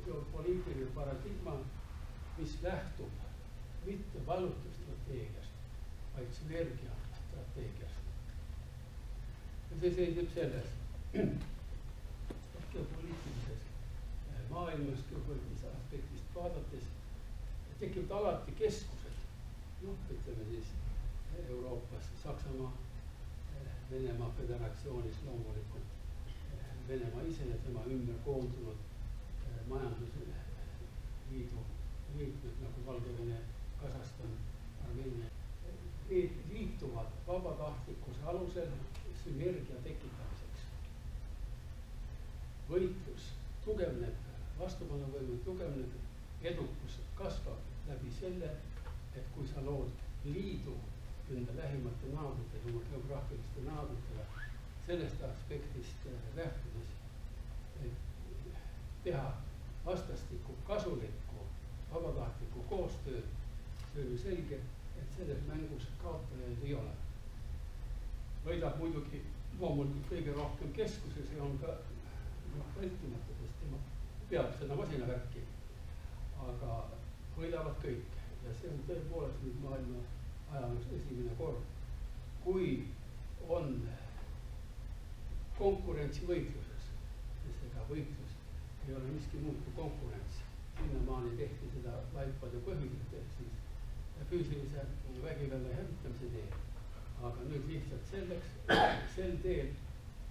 geopoliitiline paradigma, mis lähtub mitte vallutusstrateegiast, vaid sünergiastrateegiast. Ja see seisneb selles, et geopoliitilises maailmas, geopoliitilisest aspektist vaadates tekivad alati keskused. Noh, ütleme siis Euroopas, Saksamaa, Venemaa Föderatsioonis loomulikult, Venemaa ise ja tema ümber koondunud majandusliidu liikmed nagu Valgevene, Kasahstan, Armeenia. Need liituvad vabatahtlikkuse alusel sünergia tekitamiseks. Võitlus tugevneb, vastupanuvõime tugevneb, edukus kasvab läbi selle, et kui sa lood liidu enda lähimate naabritega, oma geograafiliste naabritega, sellest aspektist lähtudes, et teha vastastikku kasulikku, vabatahtlikku koostööd, see on ju selge, et selles mängus kaotajaid ei ole. Võidab muidugi loomulikult kõige rohkem keskuse, see on ka vältimatu, sest tema peab seda masinavärki, aga võidavad kõik. Ja see on tõepoolest nüüd maailma ajaloos esimene kord, kui on konkurentsivõitluses, sest ega võitlus ei ole miski muud kui konkurents. Sinnamaani tehti seda laipade põhiselt ehk siis füüsilise vägivalla hävitamise teel. Aga nüüd lihtsalt selleks, sel teel,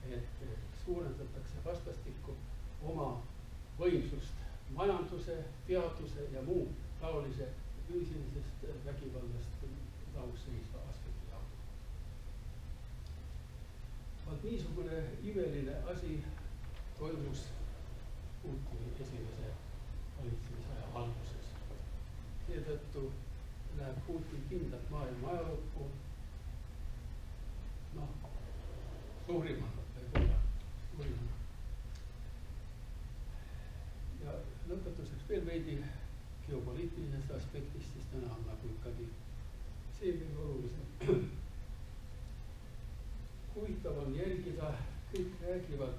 et suurendatakse vastastikku oma võimsust majanduse, teaduse ja muu taolise füüsilisest vägivallast lausseisva aspekti kaudu. Vaat niisugune imeline asi toimus Putini esimese valitsemisaja alguses. Seetõttu läheb Putin kindlalt maailma ajalukku, suurimana võib-olla, suurimana. Ja lõpetuseks veel veidi geopoliitilisest aspektist, siis täna on nagu ikkagi see kõige olulisem. Huvitav on jälgida, kõik räägivad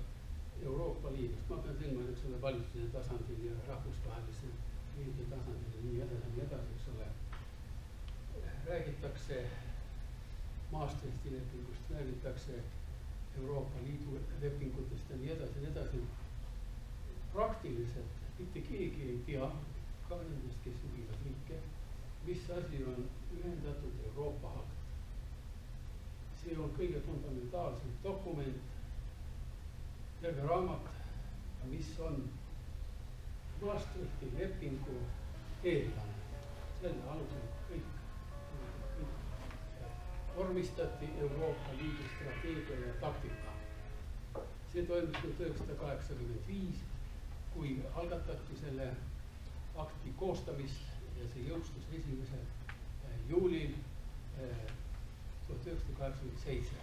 Euroopa Liidust, ma pean silma selle valitsuse tasandil ja rahvusvahelise liidu tasandil ja nii edasi, eks ole. Räägitakse Maastrichti lepingust, räägitakse Euroopa Liidu lepingutest ja nii edasi. Praktiliselt mitte keegi ei tea, ka nendest, kes juhivad riike, mis asi on ühendatud Euroopa akt. See on kõige fundamentaalsem dokument, terve raamat, mis on Maastrichti lepingu eeldane. Selle alusel kõik vormistati Euroopa Liidu strateegia ja taktika. See toimus 1985, kui algatati selle akti koostamis ja see jõustus 1. juulil 1987.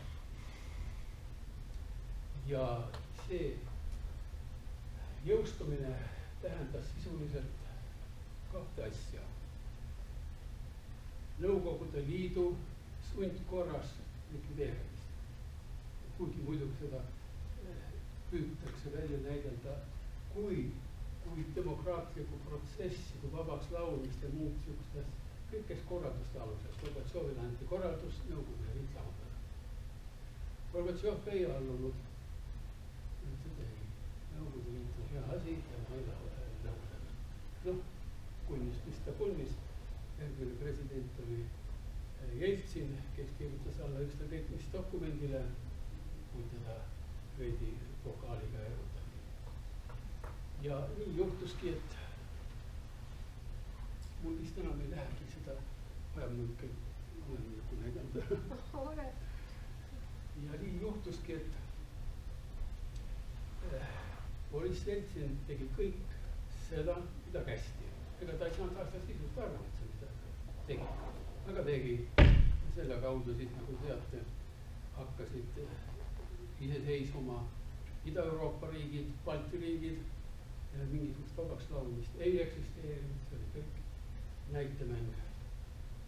Ja see jõustumine tähendas sisuliselt kahte asja. Nõukogude Liidu sundkorras likvideerimist. Kuigi muidugi seda püütakse välja näidelda kui demokraatlikku protsessi, kui vabaks laulmist ja muud sihukest, kõikes korralduste alusel. Gorbatšovile anti korraldus Nõukogude Liit lahutada. Gorbatšov ei allunud. Nõukogude Liit on hea asi ja ma ei lahutada. Kunnis, mis ta kunnis. Järgmine president oli Jeltsin, kes kirjutas alla ükskõik mis dokumendile, kui teda veidi vokaaliga erutati. Ja nii juhtuski, et mul vist enam ei lähegi seda, vajab nüüd kõik olen nagu näidanud. Ja nii juhtuski, et Boris Jeltsin tegi kõik seda, mida kästi. Ega ta ei saanud asja sisust aru, et see mida tegi. Aga tegi. Selle kaudu siis, nagu teate, hakkasid iseseisvuma Ida-Euroopa riigid, Balti riigid, mingisugust vabaks laulmist ei eksisteerinud, see oli kõik näitemäng.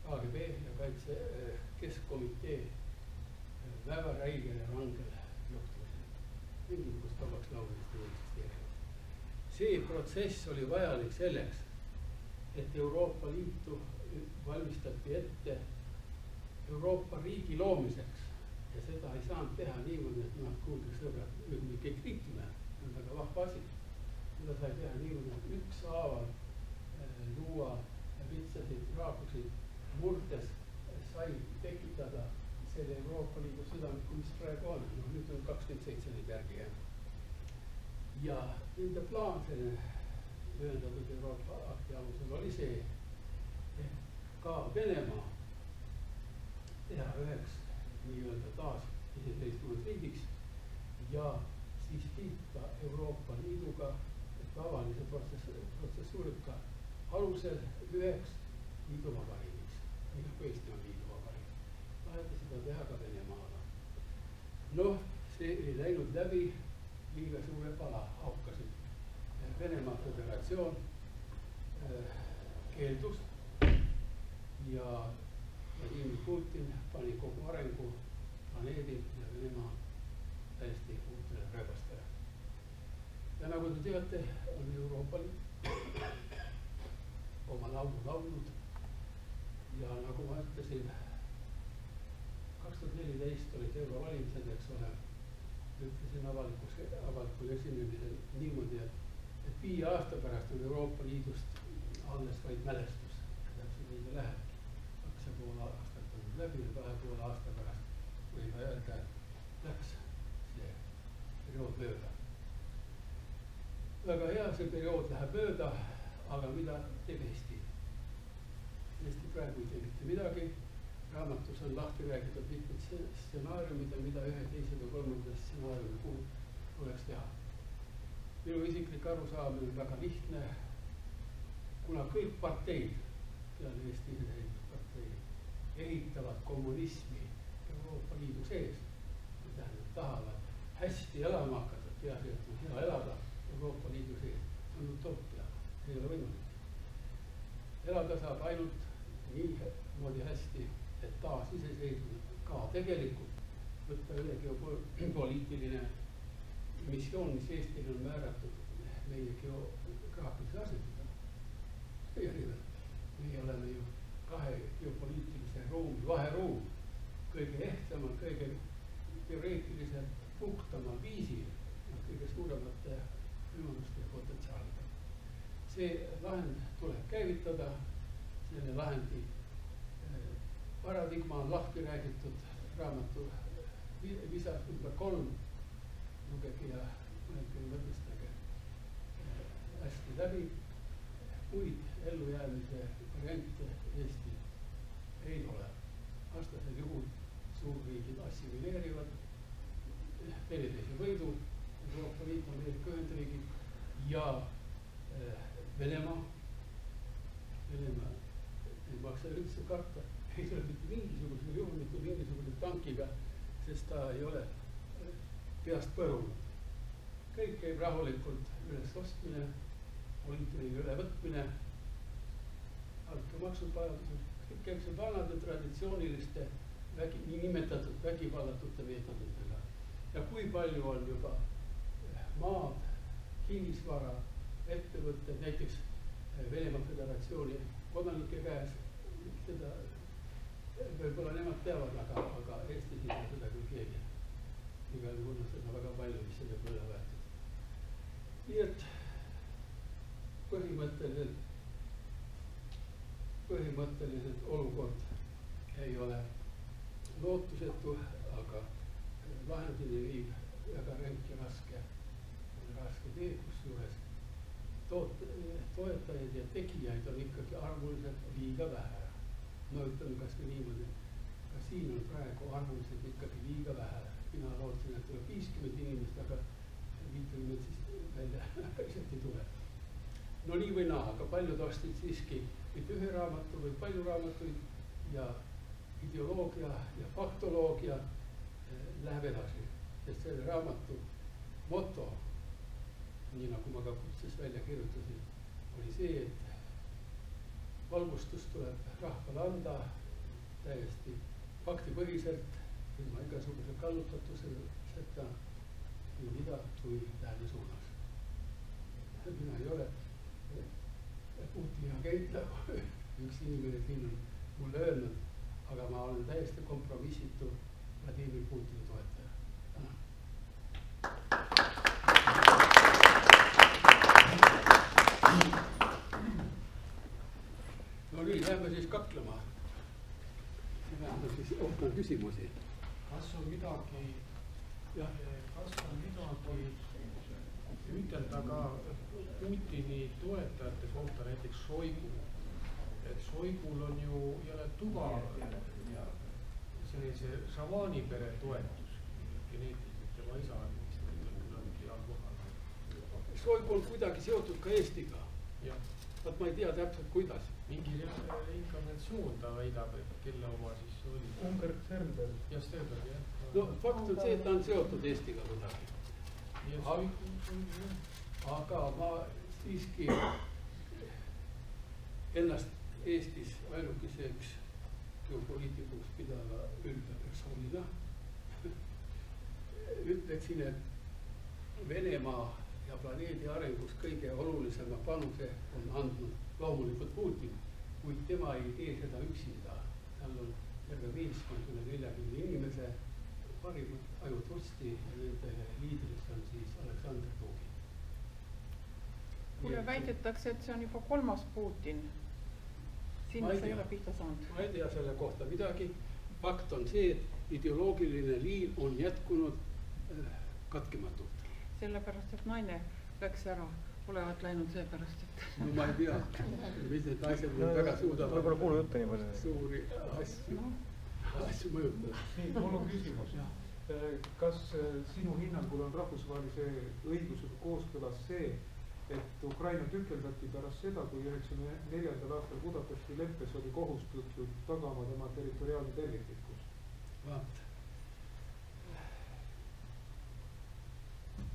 KGB ja kaitse keskkomitee väga räigel ja rangel juhtumisel. Mingisugust vabaks laulmist ei eksisteerinud. See protsess oli vajalik selleks, et Euroopa Liitu valmistati ette Euroopa riigi loomiseks ja seda ei saanud teha niimoodi, et kuulge sõbrad, nüüd me kõik liitume, see on väga vahva asi. Seda sai teha niimoodi, et ükshaaval luua vitsasid, raakusid murdes sai tekitada selle Euroopa Liidu südamiku, mis praegu on. No, nüüd on 27 neid järgi jäänud. Ja nende plaan selle ühendatud Euroopa akti alusel oli see, et ka Venemaa teha üheks nii-öelda taas iseseisvunud riigiks ja siis liita Euroopa Liiduga tavalise protsessuurika alusel üheks liiduvabariigiks, nii nagu Eesti on liiduvabariik. Taheti seda teha ka Venemaale. Noh, see ei läinud läbi, liiga suure pala haukasid. Venemaa Föderatsioon keeldus ja Vladimir Putin pani kogu arengu planeedil ja Venemaa täiesti uutele rööbastele. Ja nagu te teate, on Euroopa Liit oma laulu laulnud ja nagu ma ütlesin, 2014 olid eurovalimised, eks ole, ütlesin avalikul esinemisel niimoodi, et 5 aasta pärast on Euroopa Liidust alles vaid mälestus. Täpselt nii ta lähebki. 2,5 aastat on läbi ja 2,5 aasta pärast võib öelda, et läks see periood mööda. Väga hea, see periood läheb mööda, aga mida teeb Eesti? Eesti praegu ei tee mitte midagi. Raamatus on lahti räägitud mitmed stsenaariumid ja mida ühe, teise või kolmanda stsenaariumi puhul tuleks teha. Minu isiklik arusaamine on väga lihtne, kuna kõik parteid, peale Eesti iseseisvusparteid, ehitavad kommunismi Euroopa Liidu sees. See tähendab, tahavad hästi elama hakata, peale et on hea elada Euroopa Liidu sees. See on utoopia, see ei ole võimalik. Elada saab ainult nii moodi hästi, et taas iseseisvus ka tegelikult võtta üle geopoliitiline missioon, mis Eestile on määratud meie geograafilise asetusena. Meie oleme ju kahe geopoliitilise ruumi, vaheruum, kõige ehtsamal, kõige teoreetilisel, puhtamal viisil ja kõige suuremate võimaluste ja potentsiaalidega. See lahend tuleb käivitada, selle lahendi paradigma on lahti räägitud raamatu visas number 3, lugege ja mõtestage hästi läbi. Muid ellujäämise variante Eestil ei ole. Vastasel juhul suurriigid assimileerivad, teineteise võidu, Euroopa Liit, Ameerika Ühendriigid ja Venemaa. Venemaa ei maksa üldse karta, ei ole mitte mingisugusel juhul, mitte mingisuguse tankiga, sest ta ei ole peast põrunud. Kõik käib rahulikult üles ostmine, poliitiline ülevõtmine, altkäemaksupajadusel, kõik käib see vanade traditsiooniliste nimetatud vägivallatute meetoditega. Ja kui palju on juba maad, kinnisvara, ettevõtted, näiteks Venemaa Föderatsiooni kodanike käes, seda võib-olla nemad teavad, aga Eestis ei ole seda küll keegi. Igal juhul on seda väga palju, mis seda üle võetud. Nii et põhimõtteliselt olukord ei ole lootusetu, aga lahendini viib väga ränk ja raske tee, kusjuures toetajaid ja tegijaid on ikkagi arvuliselt liiga vähe. No ütleme kas või niimoodi, aga siin on praegu arvamused ikkagi liiga vähe. Mina lootsin, et tuleb 50 inimest, aga 50 siis välja ilmselt ei tule. No nii või naa, aga paljud ostid siiski mitte ühe raamatu, vaid palju raamatuid ja ideoloogia ja faktoloogia läheb edasi, sest selle raamatu moto, nii nagu ma ka kutses välja kirjutasin, oli see, et valgustus tuleb rahvale anda täiesti faktipõhiselt, ilma igasuguse kallutatuseta nii ida kui lääne suunas. Mina ei ole Putini agent, nagu üks inimene siin on mulle öelnud, aga ma olen täiesti kompromissitu Vladimir Putini toetaja. No nii, lähme siis kaklema. Lähme siis ootan küsimusi. Kas on midagi ütelda ka Putini toetajate kohta, näiteks Šoigu? Et Šoigul on ju jälle tugev sellise šavaanipere toetus geneetiliselt, tema isa on vist heal kohal. Šoigu on kuidagi seotud ka Eestiga. Vaat ma ei tea täpselt kuidas. Mingi inkarnatsioon ta väidab, et kelle oma siis oli. Unger Sternberg. Ja Sternberg, jah. No fakt on see, et ta on seotud Eestiga kuidagi. Aga ma siiski ennast Eestis ainukeseks geopoliitikuks pidava ülbe persoonina ütleksin, et Venemaa ja planeedi arengus kõige olulisema panuse on andnud loomulikult Putin, kuid tema ei tee seda üksinda. Tal on terve 50–40 inimese parimad ajud vorsti ja nende liidriks on siis Aleksandr Dugin. Kuule, väidetakse, et see on juba 3. Putin. Sinna sa ei ole pihta saanud. Ma ei tea selle kohta midagi. Fakt on see, et ideoloogiline liin on jätkunud katkematult. Sellepärast, et naine läks ära, olevat läinud seepärast, et... No ma ei tea, mis need naised väga suudavad. Võib-olla kuulu juttu nii palju. Suuri asju mõjutada. Nii, mul on küsimus. Kas sinu hinnangul on rahvusvahelise õigusega kooskõlas see, et Ukraina tükeldati pärast seda, kui 1994. aastal Budapesti leppes oli kohustatud tagama tema territoriaalne terviklikkus? Vaat.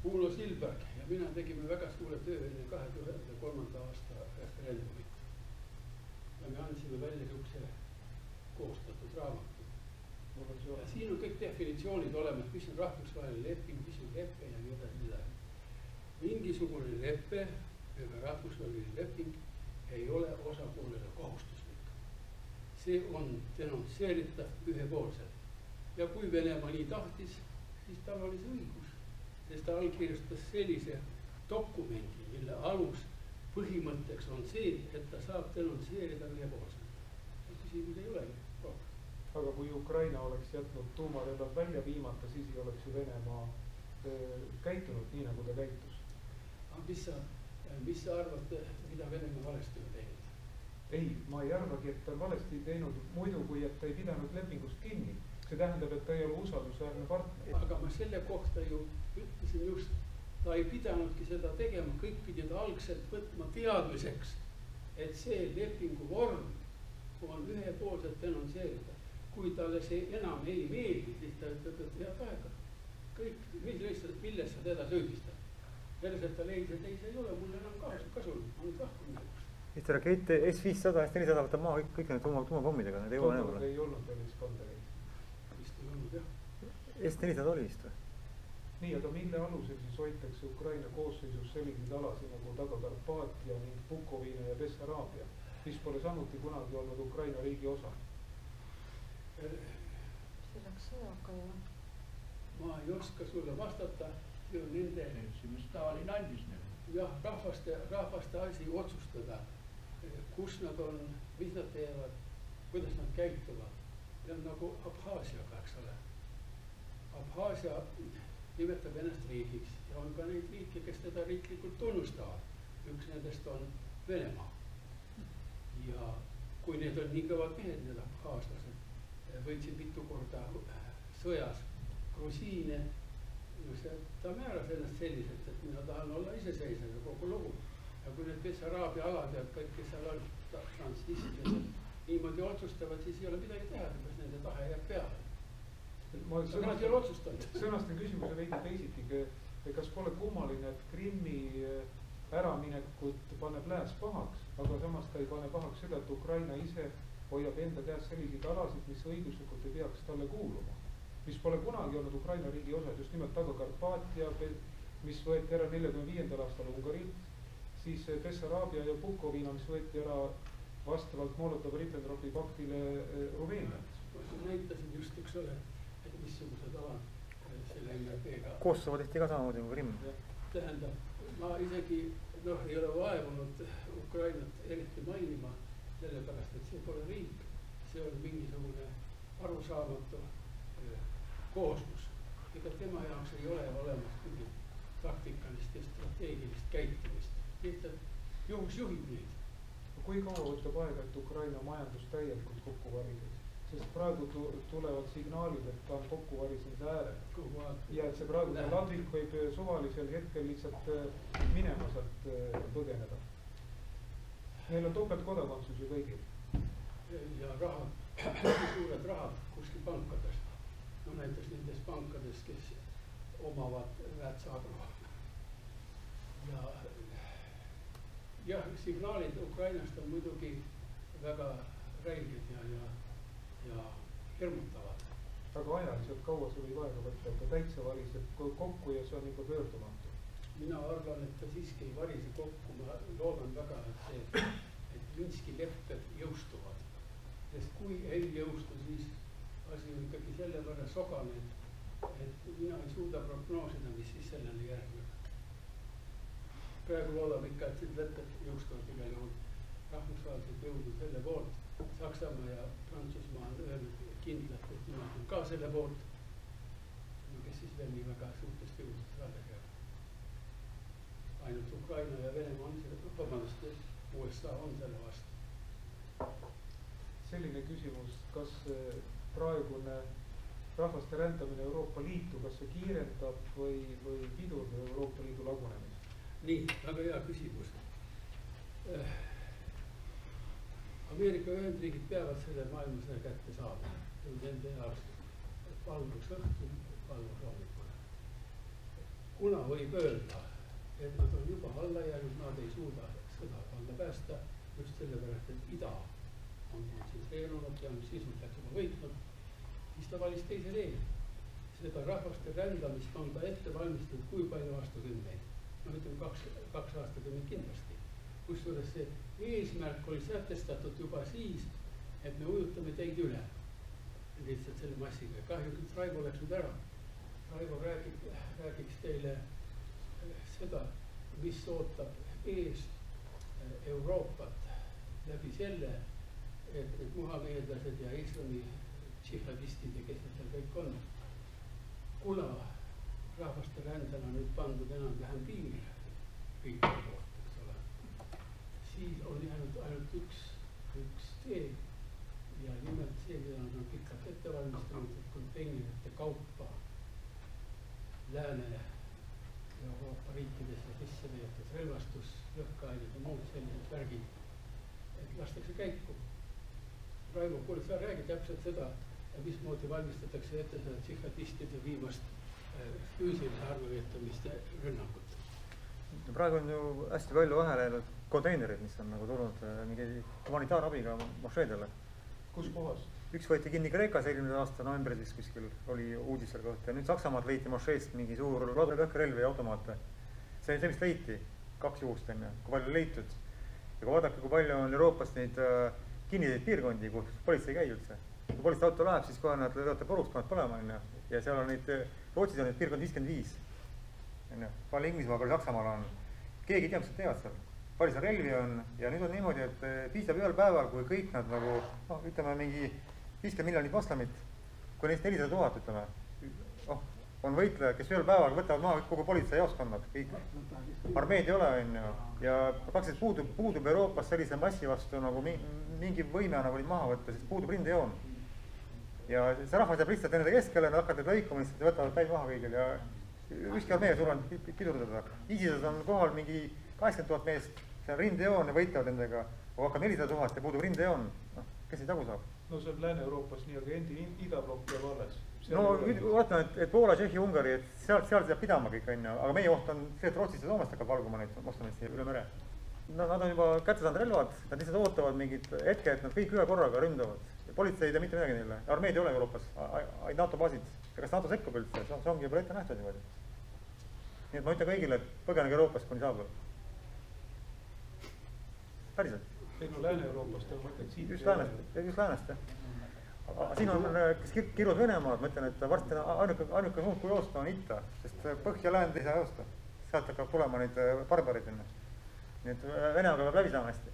Uno Silberg ja mina tegime väga suure töö enne 2003. aasta referendumit. Ja me andsime välja niisuguse koostatud raamatu. Ja siin on kõik definitsioonid olemas, mis on rahvusvaheline leping, mis on leppe ja nii edasi. Mingisugune leppe ega rahvusvaheline leping ei ole osapoolele kohustuslik. See on denonsseeritav ühepoolselt. Ja kui Venemaa nii tahtis, siis tal oli see õigus. Sest ta allkirjastas sellise dokumendi, mille alus põhimõtteks on see, et ta saab denonsseerida ühepoolselt. Küsimus ei olegi rohkem. Aga kui Ukraina oleks jätnud tuumarelvad välja viimata, siis ei oleks ju Venemaa käitunud nii, nagu ta käitus. Aga mis sa arvad, mida Venemaa valesti on teinud? Ei, ma ei arvagi, et ta valesti teinud muidu, kui et ta ei pidanud lepingust kinni. See tähendab, et ta ei ole usaldusväärne partner. Aga ma selle kohta ju ütlesin just, ta ei pidanudki seda tegema, kõik pidid algselt võtma teadmiseks, et see lepingu vorm on ühepoolselt denonsseerida. Kui talle see enam ei meeldi, siis ta ütleb, et head aega. Kõik, milles sa teda süüdistad? Selles, et ta leidis, et ei, see ei ole mul enam kasulik, ma nüüd lahkun minekust. Eesti rakett S-500, S-400 võtab maha kõik need tuumapommidega, need ei jõua enam. Ei olnud veel Iskandereid. Vist ei olnud, jah. S-400 oli vist või? Nii, aga mille alusel siis hoitakse Ukraina koosseisus selliseid alasi nagu Taga-Karpaatia ning Bukovina ja Bessaraabia, mis pole samuti kunagi olnud Ukraina riigi osa? See läks sõjaka ju. Ma ei oska sulle vastata, see on nende Stalin andis neile. jah, rahvaste asi otsustada, kus nad on, mis nad teevad, kuidas nad käituvad. See on nagu Abhaasiaga, eks ole. Abhaasia nimetab ennast riigiks ja on ka neid riike, kes teda riiklikult tunnustavad. Üks nendest on Venemaa. Ja kui need on nii kõvad mehed, need abhaaslased, võitsid mitu korda sõjas grusiine. No ta määras ennast selliselt, et mina tahan olla iseseisev ja kogu lugu. Ja kui need Bessaraabia alad ja kõik, kes seal on transnistlased, niimoodi otsustavad, siis ei ole midagi teha, kas nende tahe jääb peale. Aga nad ei ole otsustanud. Sõnastan küsimuse veidi teisiti. Kas pole kummaline, et Krimmi äraminekut paneb lääs pahaks, aga samas ta ei pane pahaks seda, et Ukraina ise hoiab enda käes selliseid alasid, mis õiguslikult ei peaks talle kuuluma. Mis pole kunagi olnud Ukraina riigi osad, just nimelt Taga-Karpaatia, mis võeti ära 45. aastal Ungarilt, siis Bessaraabia ja Bukovina, mis võeti ära vastavalt Molotov-Ribbentropi paktile Rumeeniat. Näitasid just, eks ole, et missugused alad selle MRP-ga. Kosovo tehti ka samamoodi kui Krimm. Tähendab, ma isegi ei ole vaevunud Ukrainat eriti mainima, sellepärast, et see pole riik, see on mingisugune arusaamatu kooslus. Ega tema jaoks ei ole olemas mingit taktikalist ja strateegilist käitumist. Lihtsalt juhus juhib neid. Kui kaua võtab aega, et Ukraina majandus täielikult kokku varises? Sest praegu tulevad signaalid, et ta on kokku varisenud äärel. Ja et see praegu ladvik võib suvalisel hetkel lihtsalt minema sealt põgeneda. Neil on topeltkodakondsus ju kõigil. Ja rahad, suured rahad kuskil pankades. No näiteks nendes pankades, kes omavad Väätsaagro. Ja signaalid Ukrainast on muidugi väga räiged ja hirmutavad. Aga ajaliselt kaua see võib aega võtta, et ta täitsa variseb kokku ja see on juba pöördumatu. Mina arvan, et ta siiski ei varise kokku. Ma loodan väga, et Minski lepped jõustuvad. Sest kui ei jõustu, siis asi on ikkagi selle võrra sogane, et mina ei suuda prognoosida, mis siis sellele järgneb. Praegu loodame ikka, et need lepped jõustuvad igal juhul rahvusvahelised jõudnud selle poolt. Saksamaa ja Prantsusmaa on öelnud kindlalt, et nemad on ka selle poolt. Kes siis veel nii väga suurtest jõudust saadega. Ainult Ukraina ja Venemaa on selle, vabandust, USA on selle vastu. Selline küsimus, kas praegune rahvaste rändamine Euroopa Liitu, kas see kiirendab või pidurdab Euroopa Liidu lagunemist? Nii, väga hea küsimus. Ameerika Ühendriigid peavad selle maailmasõja kätte saama. See on nende jaoks palvus õhtul, palvus hommikul. Kuna võib öelda, et nad on juba alla jäänud, nad ei suuda sõda alla päästa, just sellepärast, et ida on kontsentreerunud ja on sisuliselt juba võitnud, siis ta valis teise tee. Seda rahvaste rändamist on ta ette valmistatud kui palju aastakümneid. No ütleme 2 aastakümneid kindlasti. Kusjuures see eesmärk oli sätestatud juba siis, et me ujutame teid üle. Lihtsalt selle massiga. Kahjuks, et Raivo läks nüüd ära. Raivo räägiks teile seda, mis ootab ees Euroopat läbi selle, et muhameedlased ja islami džihadistid ja kes seal kõik on, kuna rahvaste rändena nüüd pandud enam-vähem piir riikide poolt, eks ole, siis on jäänud ainult üks tee ja nimelt see, mida nad on pikalt ette valmistanud, et konteinerite kaupa Lääne Euroopa riikidesse sisse veetud relvastus, lõhkeained ja muud sellised värgid, et lastakse käiku. Raivo, kuule, sa räägi täpselt seda, mismoodi valmistatakse ette seda džihadistide viimast füüsilise arveveetamist ja rünnakut. Praegu on ju hästi palju vahele jäänud konteinerid, mis on nagu tulnud mingi humanitaarabiga mošeedele. Kus kohas? Üks võeti kinni Kreekas eelmine aasta novembris vist kuskil oli uudis selle kohta ja nüüd Saksamaalt leiti mošeest mingi suur lõhkerelvi ja automaate. See vist leiti 2 juhust enne, kui palju leitud. Ja kui vaadake, kui palju on Euroopas neid kinniseid piirkondi, kus politsei käi üldse. Kui politsei auto läheb, siis kohe nad löövad puruks, paned põlema ja seal on neid, Rootsis on neid piirkond 55. Palju Inglismaal, palju Saksamaal on. Keegi ei tea, mis nad teevad seal. Palju seal relvi on ja nüüd on niimoodi, et piisab ühel päeval, kui kõik nad nagu, ütleme mingi 50 miljonit moslemit, kui neist 400 000, ütleme, on võitlejad, kes ühel päeval võtavad maha kogu politsei jaoskonnad, kõik. Armeed ei ole, ja praktiliselt puudub Euroopas sellise massi vastu nagu mingi võime nagu maha võtta, sest puudub rindejoon. ja see rahvas jääb lihtsalt nende keskele, nad hakkavad lõikuma lihtsalt ja võtavad päid maha kõigil ja ükski armee ei suunud pidurdada. ISISes on kohal mingi 80 000 meest, see on rindejoon ja võitlevad nendega, aga hakkab 400 000 ja puudub rindejoon, noh, kes ei tagu saab? no see on Lääne-Euroopas nii, aga endi idablokk jääb alles. No vaatame, et Poola, Tšehhi, Ungari, et sealt jääb pidama kõik on ju, aga meie oht on see, et Rootsist ja Soomest hakkab valguma neid moslemeid üle mere. No nad on juba kätte saanud relvad, nad lihtsalt ootavad mingit hetke, et nad kõik ühe korraga ründavad. Politsei ei tee mitte midagi neile, armeed ei ole Euroopas, ainult NATO baasid. Ja kas NATO sekkub üldse, see ongi juba ette nähtud niimoodi. Nii et ma ütlen kõigile, et põgenege Euroopast kuni saabub. Päriselt. ei no Lääne-Euroopast on mõtlen siit. Just läänest, jah. Aga siin on, kes kirjud Venemaad, ma ütlen, et varsti ainuke suund, kui joosta on itta, sest Põhja-Läänd ei saa joosta. Sealt hakkab tulema neid barbarid enne. Nii et Venemaga peab läbi saama hästi.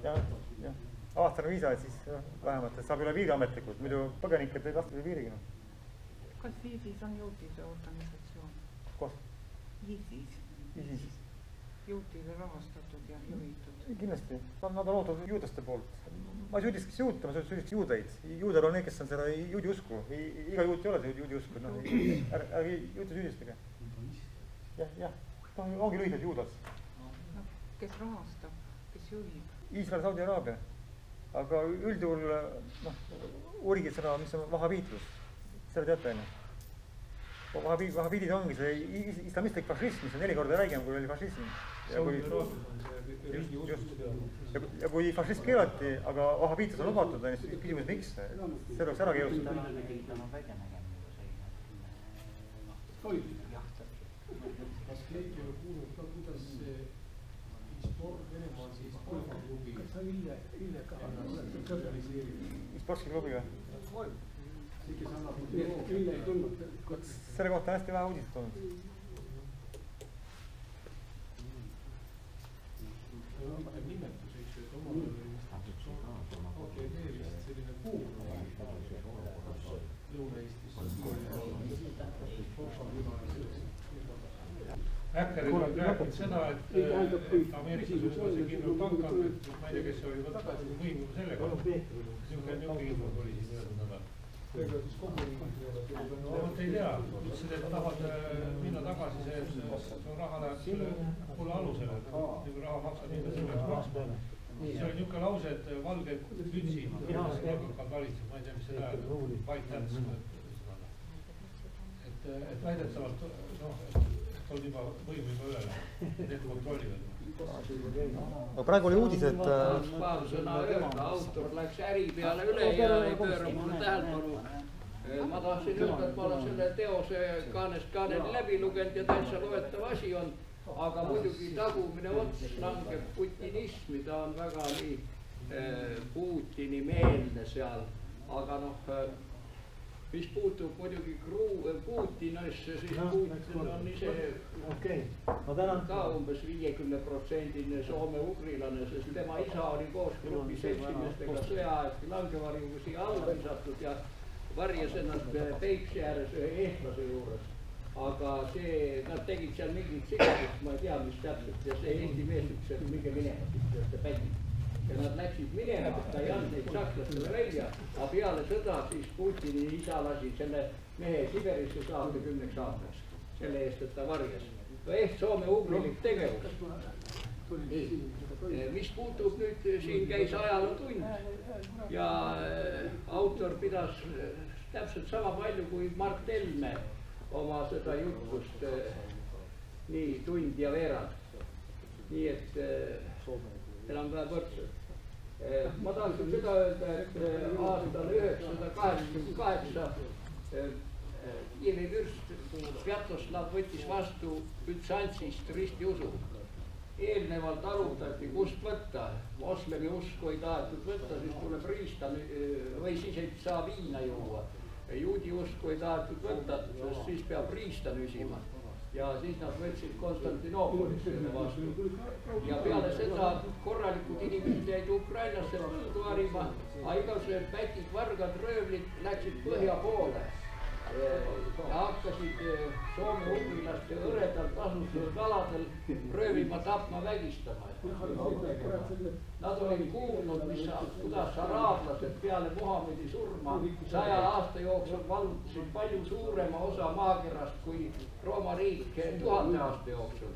Jah, aastane viisa, et siis vähemalt, et saab üle piiri ametlikult, muidu põgenikud ei lasta üle piirigi. Kas ISIS on juutide organisatsioon? Koos? ISIS. Juutide rahastatud ja juhitud. Kindlasti, nad on loodud juudlaste poolt. Ma ei süüdistaks juute, ma süüdistaks juudeid. Juudel on need, kes on seda juudi usku. Iga juut ei ole see juudi usku, ärge juute süüdistage. Jah, ongi lühidalt juudas. Kes rahastab, kes juhib? Iisrael, Saudi Araabia. Aga üldjuhul, uurigi seda, mis on vahabiitlus. Selle teate enne. Vahabiidid ongi see islamistlik fašism, mis on 4 korda räigem kui oli fašism. Ja kui fašism keelati, aga vahabiitlus on lubatud, siis küsimus miks? See oleks ära keelustada. Kas keegi on kuulnud ka, kuidas see Venemaal siis golfaklubi Sportsklubi või? Ille ei tulnud. Selle kohta on hästi vähe uudist tulnud. Nimetus, eks ju, et omal oli selline kuul Lõuna-Eestis. Häkkeri on rääkinud seda, et Ameerikas oli see kindral Duncan, et ma ei tea, kes oli võtta võimu sellega. Niisugune info oli siis möödunud nädal. Ega siis kommunikid ei ole. No ei tea, ütlesid, et tahavad minna tagasi, see raha läheb selle poole alusele, nagu raha maksab, mida selleks maksma. See oli niisugune lause, et valged pütsid hakkavad valitsema, ma ei tea, mis see läheb, white hands. Et väidetavalt, on juba võim juba üle, need kontrollivad. Aga praegu oli uudis, et paar sõna öelda, autor läks äri peale üle ja ei pööra mulle tähelepanu. Ma tahtsin öelda, et ma olen selle teose kaanest kaaneni läbi lugenud ja täitsa loetav asi on, aga muidugi tagumine ots langeb putinismi, ta on väga nii Putini meelne seal, aga mis puutub muidugi Putinisse, siis Putin on ise ka umbes 50% soome-ugrilane, sest tema isa oli koos grupi seltsimeestega sõjaajal langevarjuga siia alla visatud ja varjas ennast Peipsi ääres ühe eestlase juures. Aga nad tegid seal mingit sigadust, ma ei tea, mis täpselt, ja see Eesti mees ütles, et minge minema, et te pätid. Ja nad läksid minema, ta ei andnud neid sakslastele välja, aga peale sõda siis Putini isa lasi selle mehe Siberisse saata 10 aastaks, selle eest, et ta varjas. Ehk soome-ugrilik tegevus. Mis puutub nüüd, siin käis ajalootund ja autor pidas täpselt sama palju kui Mart Helme oma seda jutlust, nii tund ja veerand. Nii et enam-vähem võrdselt. Ma tahaksin seda öelda, et aastal 1988 Kiievi vürst Svjatoslav võttis vastu Bütsantsist ristiusu. Eelnevalt arutati, kust võtta. Moslemi usku ei tahetud võtta, siis tuleb riista või siis ei saa viina juua. Juudi usku ei tahetud võtta, sest siis peab riista nüsima. Ja siis nad võtsid Konstantinoopolis selle vastu. Ja peale seda korralikud inimesed jäid Ukrainasse põldu harima, aga igasugused pätid, vargad, röövlid läksid põhja poole. ja hakkasid soome-ugrilaste hõredalt asustatud aladel röövima, tapma, vägistama. Nad olid kuulnud, kuidas araablased peale Muhamedi surma 100 aasta jooksul vallutasid palju suurema osa maakerast kui Rooma riik 1000 aasta jooksul.